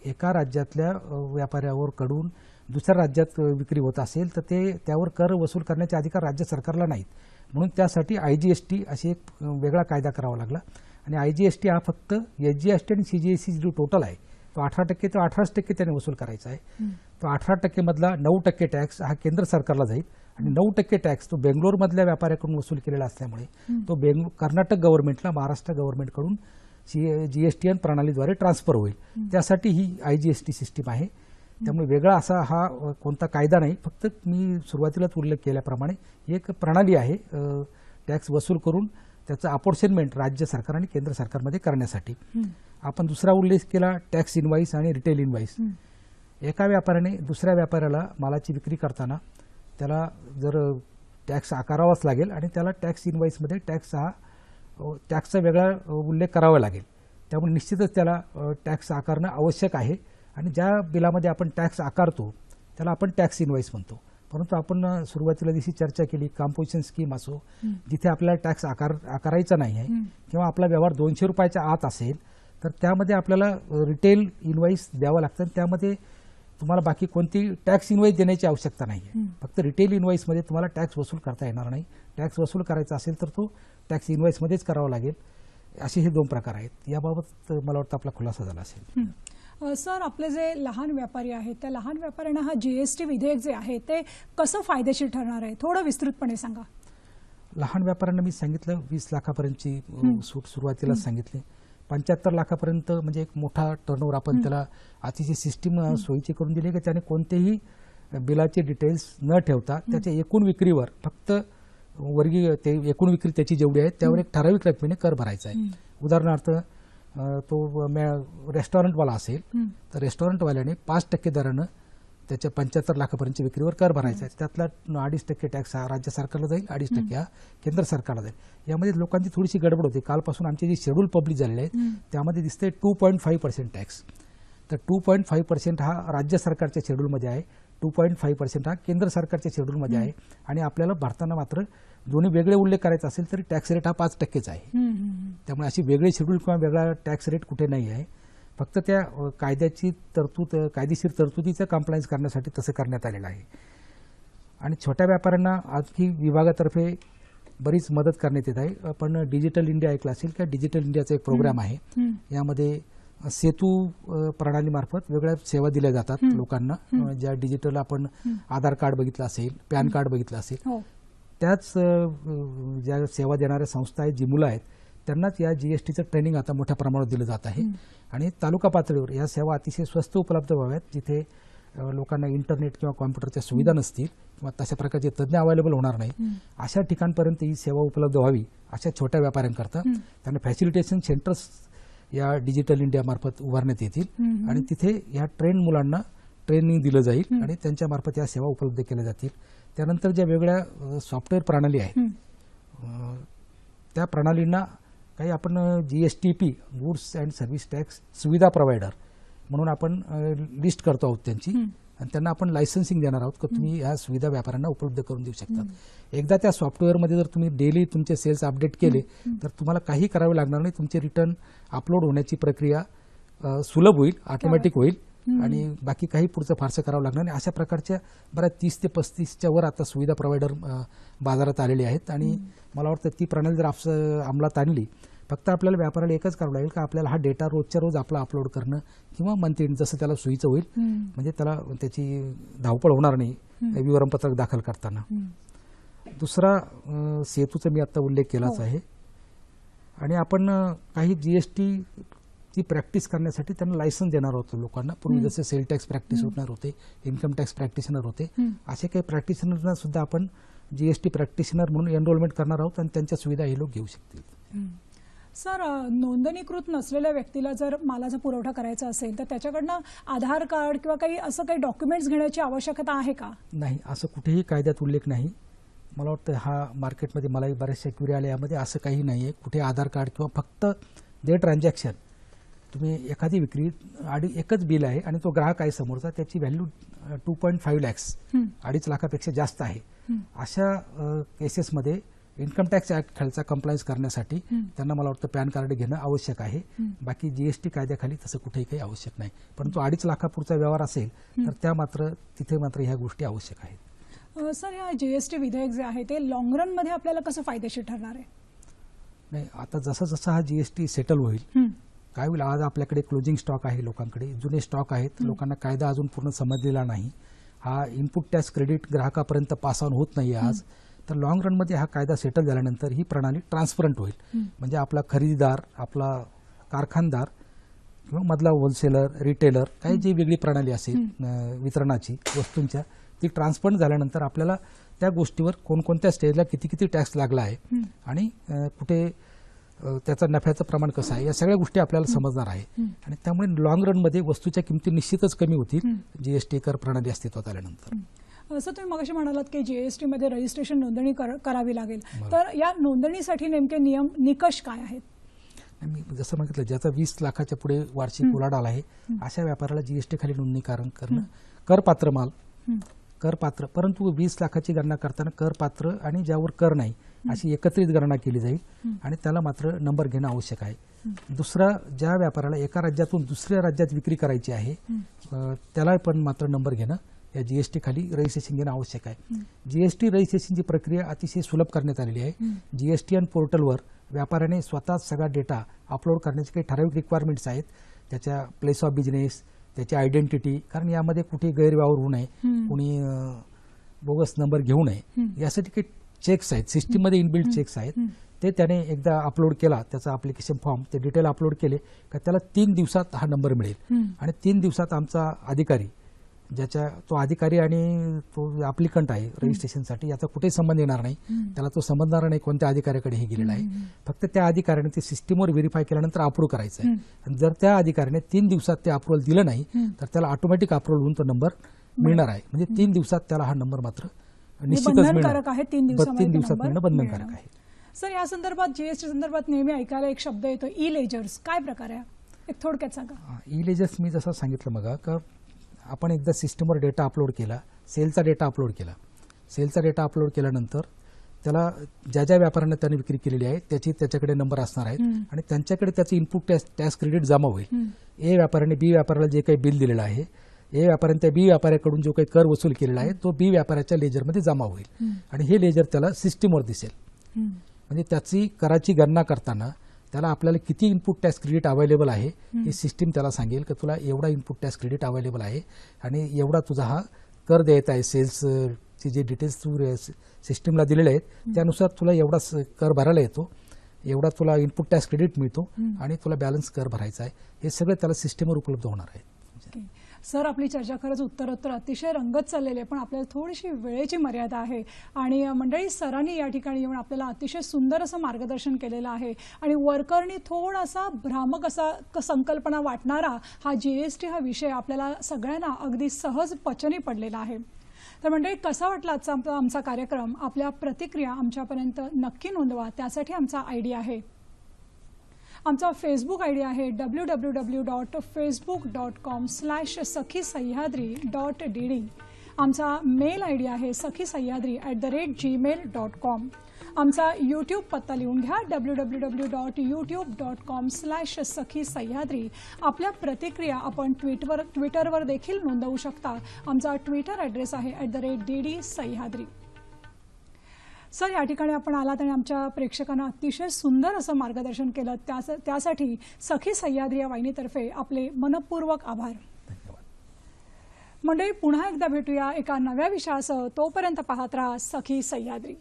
एका राज्यातल्या व्यापाऱ्यावर कडून दुसऱ्या राज्यात विक्री होत असेल तर ते त्यावर कर वसूल करण्याचे अधिकार राज्य सरकारला नाहीत. म्हणून त्यासाठी IGST अशी एक वेगळा कायदा करावा लागला. आणि IGST हा फक्त SGST आणि CGST जो टोटल आहे तो 18% तो 18% त्याने वसूल करायचा आहे. तो 18% मधला 9% टॅक्स हा केंद्र सरकारला जाईल आणि 9% टॅक्स तो बेंगलोरमधल्या व्यापाऱ्याकडून वसूल केलेला असल्यामुळे तो कर्नाटक गव्हर्नमेंटला महाराष्ट्र गव्हर्नमेंटकडून GSTN प्रणालीद्वारे ट्रान्सफर होईल. त्यासाठी ही IGST सिस्टीम आहे. त्यामुळे वेगळा असा हा कोणता कायदा नाही, फक्त मी सुरुवातीलाच उल्लेख केल्याप्रमाणे एक प्रणाली आहे टॅक्स वसूल करून त्याचं अपॉर्शनमेंट राज्य सरकार आणि केंद्र सरकारमध्ये करण्यासाठी. आपण दुसरा उल्लेख केला टॅक्स इनव्हॉइस आणि रिटेल इनव्हॉइस. एका व्यापाऱ्याने दुसऱ्या व्यापाऱ्याला मालाची विक्री करताना त्याला जर टॅक्स आकारावाच लागेल आणि त्याला टॅक्स इनव्हॉइसमध्ये टॅक्सचा वेगळा उल्लेख करावा लागेल. त्यामुळे निश्चितच त्याला टॅक्स आकारणं आवश्यक आहे. आणि ज्या बिलामध्ये आपण टॅक्स आकारतो त्याला आपण टॅक्स इनव्हॉइस म्हणतो. परंतु आपण सुरुवातीला जशी चर्चा केली, कॉम्पोजिशन स्कीम असो, जिथे आपल्याला टॅक्स आकारायचा नाही आहे किंवा आपला व्यवहार 200 रुपयाच्या आत असेल तर त्यामध्ये आपल्याला रिटेल इनवॉइस द्यावं लागतं. त्यामध्ये तुम्हाला बाकी कोणती टॅक्स इनवॉइस देण्याची आवश्यकता नाही आहे. फक्त रिटेल इनवॉइसमध्ये तुम्हाला टॅक्स वसूल करता येणार नाही. टॅक्स वसूल करायचा असेल तर तो टॅक्स इनवॉइसमध्येच करावा लागेल. असे हे 2 प्रकार आहेत. याबाबत मला वाटतं आपला खुलासा झाला असेल. सर, आपले जे लहान व्यापारी आहेत त्या लहान व्यापाऱ्यांना हा जीएसटी विधेयक जे आहे ते कसं फायदेशीर ठरणार आहे, थोडं विस्तृतपणे सांगा. लहान व्यापाऱ्यांना मी सांगितलं 20 लाखापर्यंतची सूट सुरुवातीला सांगितली. 75 लाखापर्यंत म्हणजे एक मोठा टर्नओव्हर आपण त्याला अतिशय सिस्टीम सोयीची करून दिली की त्याने कोणतेही बिलाचे डिटेल्स न ठेवता त्याच्या एकूण विक्रीवर फक्त वर्गीय ते एकूण विक्री त्याची जेवढी आहे त्यावर एक ठराविक रकमेने कर भरायचा आहे. उदाहरणार्थ तो रेस्टॉरंटवाला असेल तर रेस्टॉरंटवाल्याने 5% दरानं त्याच्या 75 लाखापर्यंतच्या विक्रीवर कर भरायचा आहे. त्यातला 2.5% टॅक्स हा राज्य सरकारला जाईल, 2.5% हा केंद्र सरकारला जाईल. यामध्ये लोकांची थोडीशी गडबड होते. कालपासून आमचे जे शेड्यूल पब्लिश झालेले आहेत त्यामध्ये दिसते 2.5% टॅक्स. तर 2.5% हा राज्य सरकारच्या शेड्यूलमध्ये आहे, 2.5% हा केंद्र सरकारच्या शेड्यूलमध्ये आहे. आणि आपल्याला भरताना मात्र दोन्ही वेगळे उल्लेख करायचा असेल तरी टॅक्स रेट हा 5%च आहे. त्यामुळे अशी वेगळी शेड्यूल किंवा वेगळा टॅक्स रेट कुठे नाही आहे. फक्त त्या कायद्याची तरतूद, कायदेशीर तरतुदीचं कम्प्लायन्स करण्यासाठी तसं करण्यात आलेलं आहे. आणि छोट्या व्यापाऱ्यांना आणखी विभागातर्फे बरीच मदत करण्यात येत आहे. आपण डिजिटल इंडिया ऐकलं असेल किंवा डिजिटल इंडियाचा एक प्रोग्राम आहे. यामध्ये सेतू प्रणालीमार्फत वेगळ्या सेवा दिल्या जातात लोकांना. ज्या डिजिटल आपण आधार कार्ड बघितलं असेल, पॅन कार्ड बघितलं असेल, त्याच ज्या सेवा देणाऱ्या संस्था आहेत, जी मुलं आहेत, त्यांनाच या जीएसटीचं ट्रेनिंग आता मोठ्या प्रमाणात दिलं जात आहे. आणि तालुका पातळीवर या सेवा अतिशय स्वस्त उपलब्ध व्हाव्यात. जिथे लोकांना इंटरनेट किंवा कॉम्प्युटरच्या सुविधा नसतील किंवा तशा प्रकारचे तज्ज्ञ अवेलेबल होणार नाही, अशा ठिकाणपर्यंत ही सेवा उपलब्ध व्हावी अशा छोट्या व्यापाऱ्यांकरता त्यांना फॅसिलिटेशन सेंटर्स या डिजिटल इंडिया मार्फत उभारण्यात येतील. आणि तिथे या ट्रेन मुलांना ट्रेनिंग दिलं जाईल आणि त्यांच्या मार्फत या सेवा उपलब्ध केल्या जातील. त्यानंतर ज्या वेगळ्या सॉफ्टवेअर प्रणाली आहेत त्या प्रणालींना काही आपण GSTP, goods and service tax सुविधा प्रोव्हायडर म्हणून आपण लिस्ट करतो आहोत त्यांची. आणि त्यांना आपण लायसन्सिंग देणार आहोत की तुम्ही ह्या सुविधा व्यापाऱ्यांना उपलब्ध करून देऊ शकतात. एकदा त्या सॉफ्टवेअरमध्ये जर तुम्ही डेली तुमचे सेल्स अपडेट केले तर तुम्हाला काही करावे लागणार नाही. तुमचे रिटर्न अपलोड होण्याची प्रक्रिया सुलभ होईल, ऑटोमॅटिक होईल आणि बाकी काही पुढचं फारसं करावं लागणार नाही. अशा प्रकारच्या बऱ्याच 30 ते 35च्या वर आता सुविधा प्रोव्हायडर बाजारात आलेले आहेत. आणि मला वाटतं ती प्रणाली जर अंमलात आणली, फक्त आपल्याला व्यापाऱ्याला एकच करावं लागेल की आपल्याला हा डेटा रोजच्या रोज आपला अपलोड करणं किंवा मंथली जसं त्याला सोयीचं होईल, म्हणजे त्याला त्याची धावपळ होणार नाही विवरणपत्रक दाखल करताना. दुसरा सेतूचा मी आता उल्लेख केलाच आहे. आणि आपण काही GST ची प्रॅक्टिस करण्यासाठी त्यांना लायसन्स देणार होतो लोकांना. पूर्वी जसे सेल टॅक्स प्रॅक्टिशनर होते, इन्कम टॅक्स प्रॅक्टिशनर होते, असे काही प्रॅक्टिशनरना सुद्धा आपण GST प्रॅक्टिशनर म्हणून एनरोलमेंट करणार आहोत आणि त्यांच्या सुविधा हे लोक घेऊ शकतील. सर, नोंदणीकृत नसलेल्या व्यक्तीला जर मालाचा पुरवठा करायचा असेल तर त्याच्याकडनं आधार कार्ड किंवा काही असं काही डॉक्युमेंट्स घेण्याची आवश्यकता आहे का? नाही, असं कुठेही कायद्यात उल्लेख नाही. मला वाटतं हा मार्केटमध्ये मलाही बऱ्याचशा क्वेरी आल्या, यामध्ये असं काही नाही आहे. कुठे आधार कार्ड किंवा फक्त जे ट्रान्झॅक्शन तुम्ही एखादी विक्री एकच बिल आहे आणि तो ग्राहक आहे समोरचा, त्याची व्हॅल्यू 2.5 lakhs 2.5 लाखापेक्षा जास्त आहे, अशा केसेसमध्ये इन्कम टॅक्स ऍक्ट खालचा कम्प्लायन्स करण्यासाठी त्यांना मला वाटतं पॅन कार्ड घेणं आवश्यक आहे. बाकी GST कायद्याखाली तसं कुठेही काही आवश्यक नाही. परंतु 2.5 लाखापुरचा व्यवहार असेल तर तिथे मात्र ह्या गोष्टी आवश्यक आहेत. सर, या GST विधेयक जे आहे ते लॉंग रन मध्ये आपल्याला कसं फायदेशीर ठरणार आहे? नाही, आता जसं जसं हा GST सेटल होईल, काय होईल, आज आपल्याकडे क्लोजिंग स्टॉक आहे, लोकांकडे जुने स्टॉक आहेत, लोकांना कायदा अजून पूर्ण समजलेला नाही, हा इनपुट टॅक्स क्रेडिट ग्राहकापर्यंत पास ऑन होत नाही आज. तर लॉंग रनमध्ये हा कायदा सेटल झाल्यानंतर ही प्रणाली ट्रान्सपरंट होईल. म्हणजे आपला खरेदीदार, आपला कारखानदार किंवा मधला होलसेलर, रिटेलर, काही जी वेगळी प्रणाली असेल वितरणाची वस्तूंच्या, ती ट्रान्सपरंट झाल्यानंतर आपल्याला त्या गोष्टीवर कोणकोणत्या स्टेजला किती किती टॅक्स लागला आहे आणि कुठे त्याचा नफ्याचं प्रमाण कसं आहे, या सगळ्या गोष्टी आपल्याला समजणार आहे. आणि त्यामुळे लॉंग रनमध्ये वस्तूच्या किमती निश्चितच कमी होतील GST कर प्रणाली अस्तित्वात आल्यानंतर. असं तुम्ही मगाशी म्हणालात की GST मध्ये रजिस्ट्रेशन नोंदणी करावी लागेल, तर या नोंदणीसाठी नेमके नियम निकष काय आहेत? मी जसं म्हटलं, ज्याचा 20 लाखाच्या पुढे वार्षिक उलाढाल आहे अशा व्यापाऱ्याला GST खाली नोंदणी करणं, करपात्र माल करपात्र, परंतु 20 लाखाची गणना करताना करपात्र आणि ज्यावर कर नाही अशी एकत्रित गणना केली जाईल आणि त्याला मात्र नंबर घेणं आवश्यक आहे. दुसरा, ज्या व्यापाऱ्याला एका राज्यातून दुसऱ्या राज्यात विक्री करायची आहे त्याला पण मात्र नंबर घेणं या जीएसटी खाली रजिस्ट्रेशन घेणं आवश्यक आहे. जीएसटी रजिस्ट्रेशनची प्रक्रिया अतिशय सुलभ करण्यात आलेली आहे. जीएसटीएन पोर्टलवर व्यापाऱ्याने स्वतः सगळा डेटा अपलोड करण्याचे काही ठराविक रिक्वायरमेंट्स आहेत. त्याच्या प्लेस ऑफ बिझनेस, त्याची आयडेंटिटी, कारण यामध्ये कुठे गैरव्यवहार होऊ नये, कोणी बोगस नंबर घेऊ नये यासाठी काही चेक्स आहेत, सिस्टीममध्ये इनबिल्ट चेक्स आहेत. ते त्याने एकदा अपलोड केला त्याचा ॲप्लिकेशन फॉर्म, ते डिटेल अपलोड केले का त्याला 3 दिवसात हा नंबर मिळेल. आणि 3 दिवसात आमचा अधिकारी, ज्याच्या तो अधिकारी आणि तो ॲप्लिकंट आहे रजिस्ट्रेशनसाठी, याचा कुठेही संबंध येणार नाही. त्याला तो समजणार नाही कोणत्या अधिकाऱ्याकडे हे गेलेला आहे. फक्त त्या अधिकाऱ्याने ते सिस्टीमवर व्हेरीफाय केल्यानंतर अप्रूव्ह करायचं आहे. आणि जर त्या अधिकाऱ्याने 3 दिवसात ते अप्रुव्हल दिलं नाही तर त्याला ऑटोमॅटिक अप्रुव्हल होऊन तो नंबर मिळणार आहे. म्हणजे 3 दिवसात त्याला हा नंबर मात्र निश्चितच मिळणार आहे. 3 दिवसात मिळणं बंधनकारक आहे. सर, या संदर्भात जीएसटी संदर्भात नेहमी ऐकायला एक शब्द येतो, ई लेजर्स. काय प्रकार आहे, एक थोडक्यात सांगा. ई लेजर्स मी जसं सांगितलं मग, का आपण एकदा सिस्टमवर डेटा अपलोड केला, सेलचा डेटा अपलोड केला. सेलचा डेटा अपलोड केल्यानंतर त्याला ज्या ज्या व्यापाऱ्यांना त्याने विक्री केलेली आहे त्याच्याकडे नंबर असणार आहेत आणि त्यांच्याकडे त्याचं इनपुट टॅक्स क्रेडिट जमा होईल. ए व्यापाऱ्याने बी व्यापाऱ्याला जे काही बिल दिलेलं आहे, ए व्यापाऱ्याने त्या बी व्यापाऱ्याकडून जो काही कर वसूल केलेला आहे तो बी व्यापाऱ्याच्या लेजरमध्ये जमा होईल आणि हे लेजर त्याला सिस्टीमवर दिसेल. म्हणजे त्याची कराची गणना करताना त्याला आपल्याला किती इनपुट टॅक्स क्रेडिट अवेलेबल आहे हे सिस्टीम त्याला सांगेल की तुला एवढा इनपुट टॅक्स क्रेडिट अवेलेबल आहे आणि एवढा तुझा हा कर द्यायचा आहे. सेल्सचे जे डिटेल्स तू सिस्टीमला दिलेले आहेत त्यानुसार तुला एवढा कर भरायला येतो, एवढा तुला इनपुट टॅक्स क्रेडिट मिळतो आणि तुला बॅलन्स कर भरायचा आहे. हे सगळं त्याला सिस्टीमवर उपलब्ध होणार आहे. सर, आपली चर्चा खरंच उत्तरोत्तर अतिशय रंगत चाललेली आहे, पण आपल्याला थोडीशी वेळेची मर्यादा आहे. आणि मंडळी, सरांनी या ठिकाणी येऊन आपल्याला अतिशय सुंदर असं मार्गदर्शन केलेलं आहे आणि वर्करनी थोडासा भ्रामक असा संकल्पना वाटणारा हा जीएसटी हा विषय आपल्याला सगळ्यांना अगदी सहज पचनी पडलेला आहे. तर मंडळी, कसा वाटला आमचा कार्यक्रम? आपल्या प्रतिक्रिया आमच्यापर्यंत नक्की नोंदवा. त्यासाठी आमचा आयडी आहे, आमचा फेसबुक आयडी आहे www.facebook.com/sakhisayadri.dd. आमचा मेल आयडी आहे sakhisayadri@gmail.com. आमचा यूट्यूब पत्ता लिहून घ्या www.youtube.com/sakhisayadri. आपल्या प्रतिक्रिया आपण ट्विटरवर देखील नोंदवू शकता. आमचा ट्विटर ॲड्रेस आहे @dd_sahyadri. सर, या ठिकाणी आपण आलात आणि आमच्या प्रेक्षकांना अतिशय सुंदर असं मार्गदर्शन केलं. त्यासाठी सखी सह्याद्री या वाहिनीतर्फे आपले मनपूर्वक आभार. मंडळी, पुन्हा एकदा भेटूया एका नव्या विषयासह. तोपर्यंत पाहत राहा सखी सह्याद्री.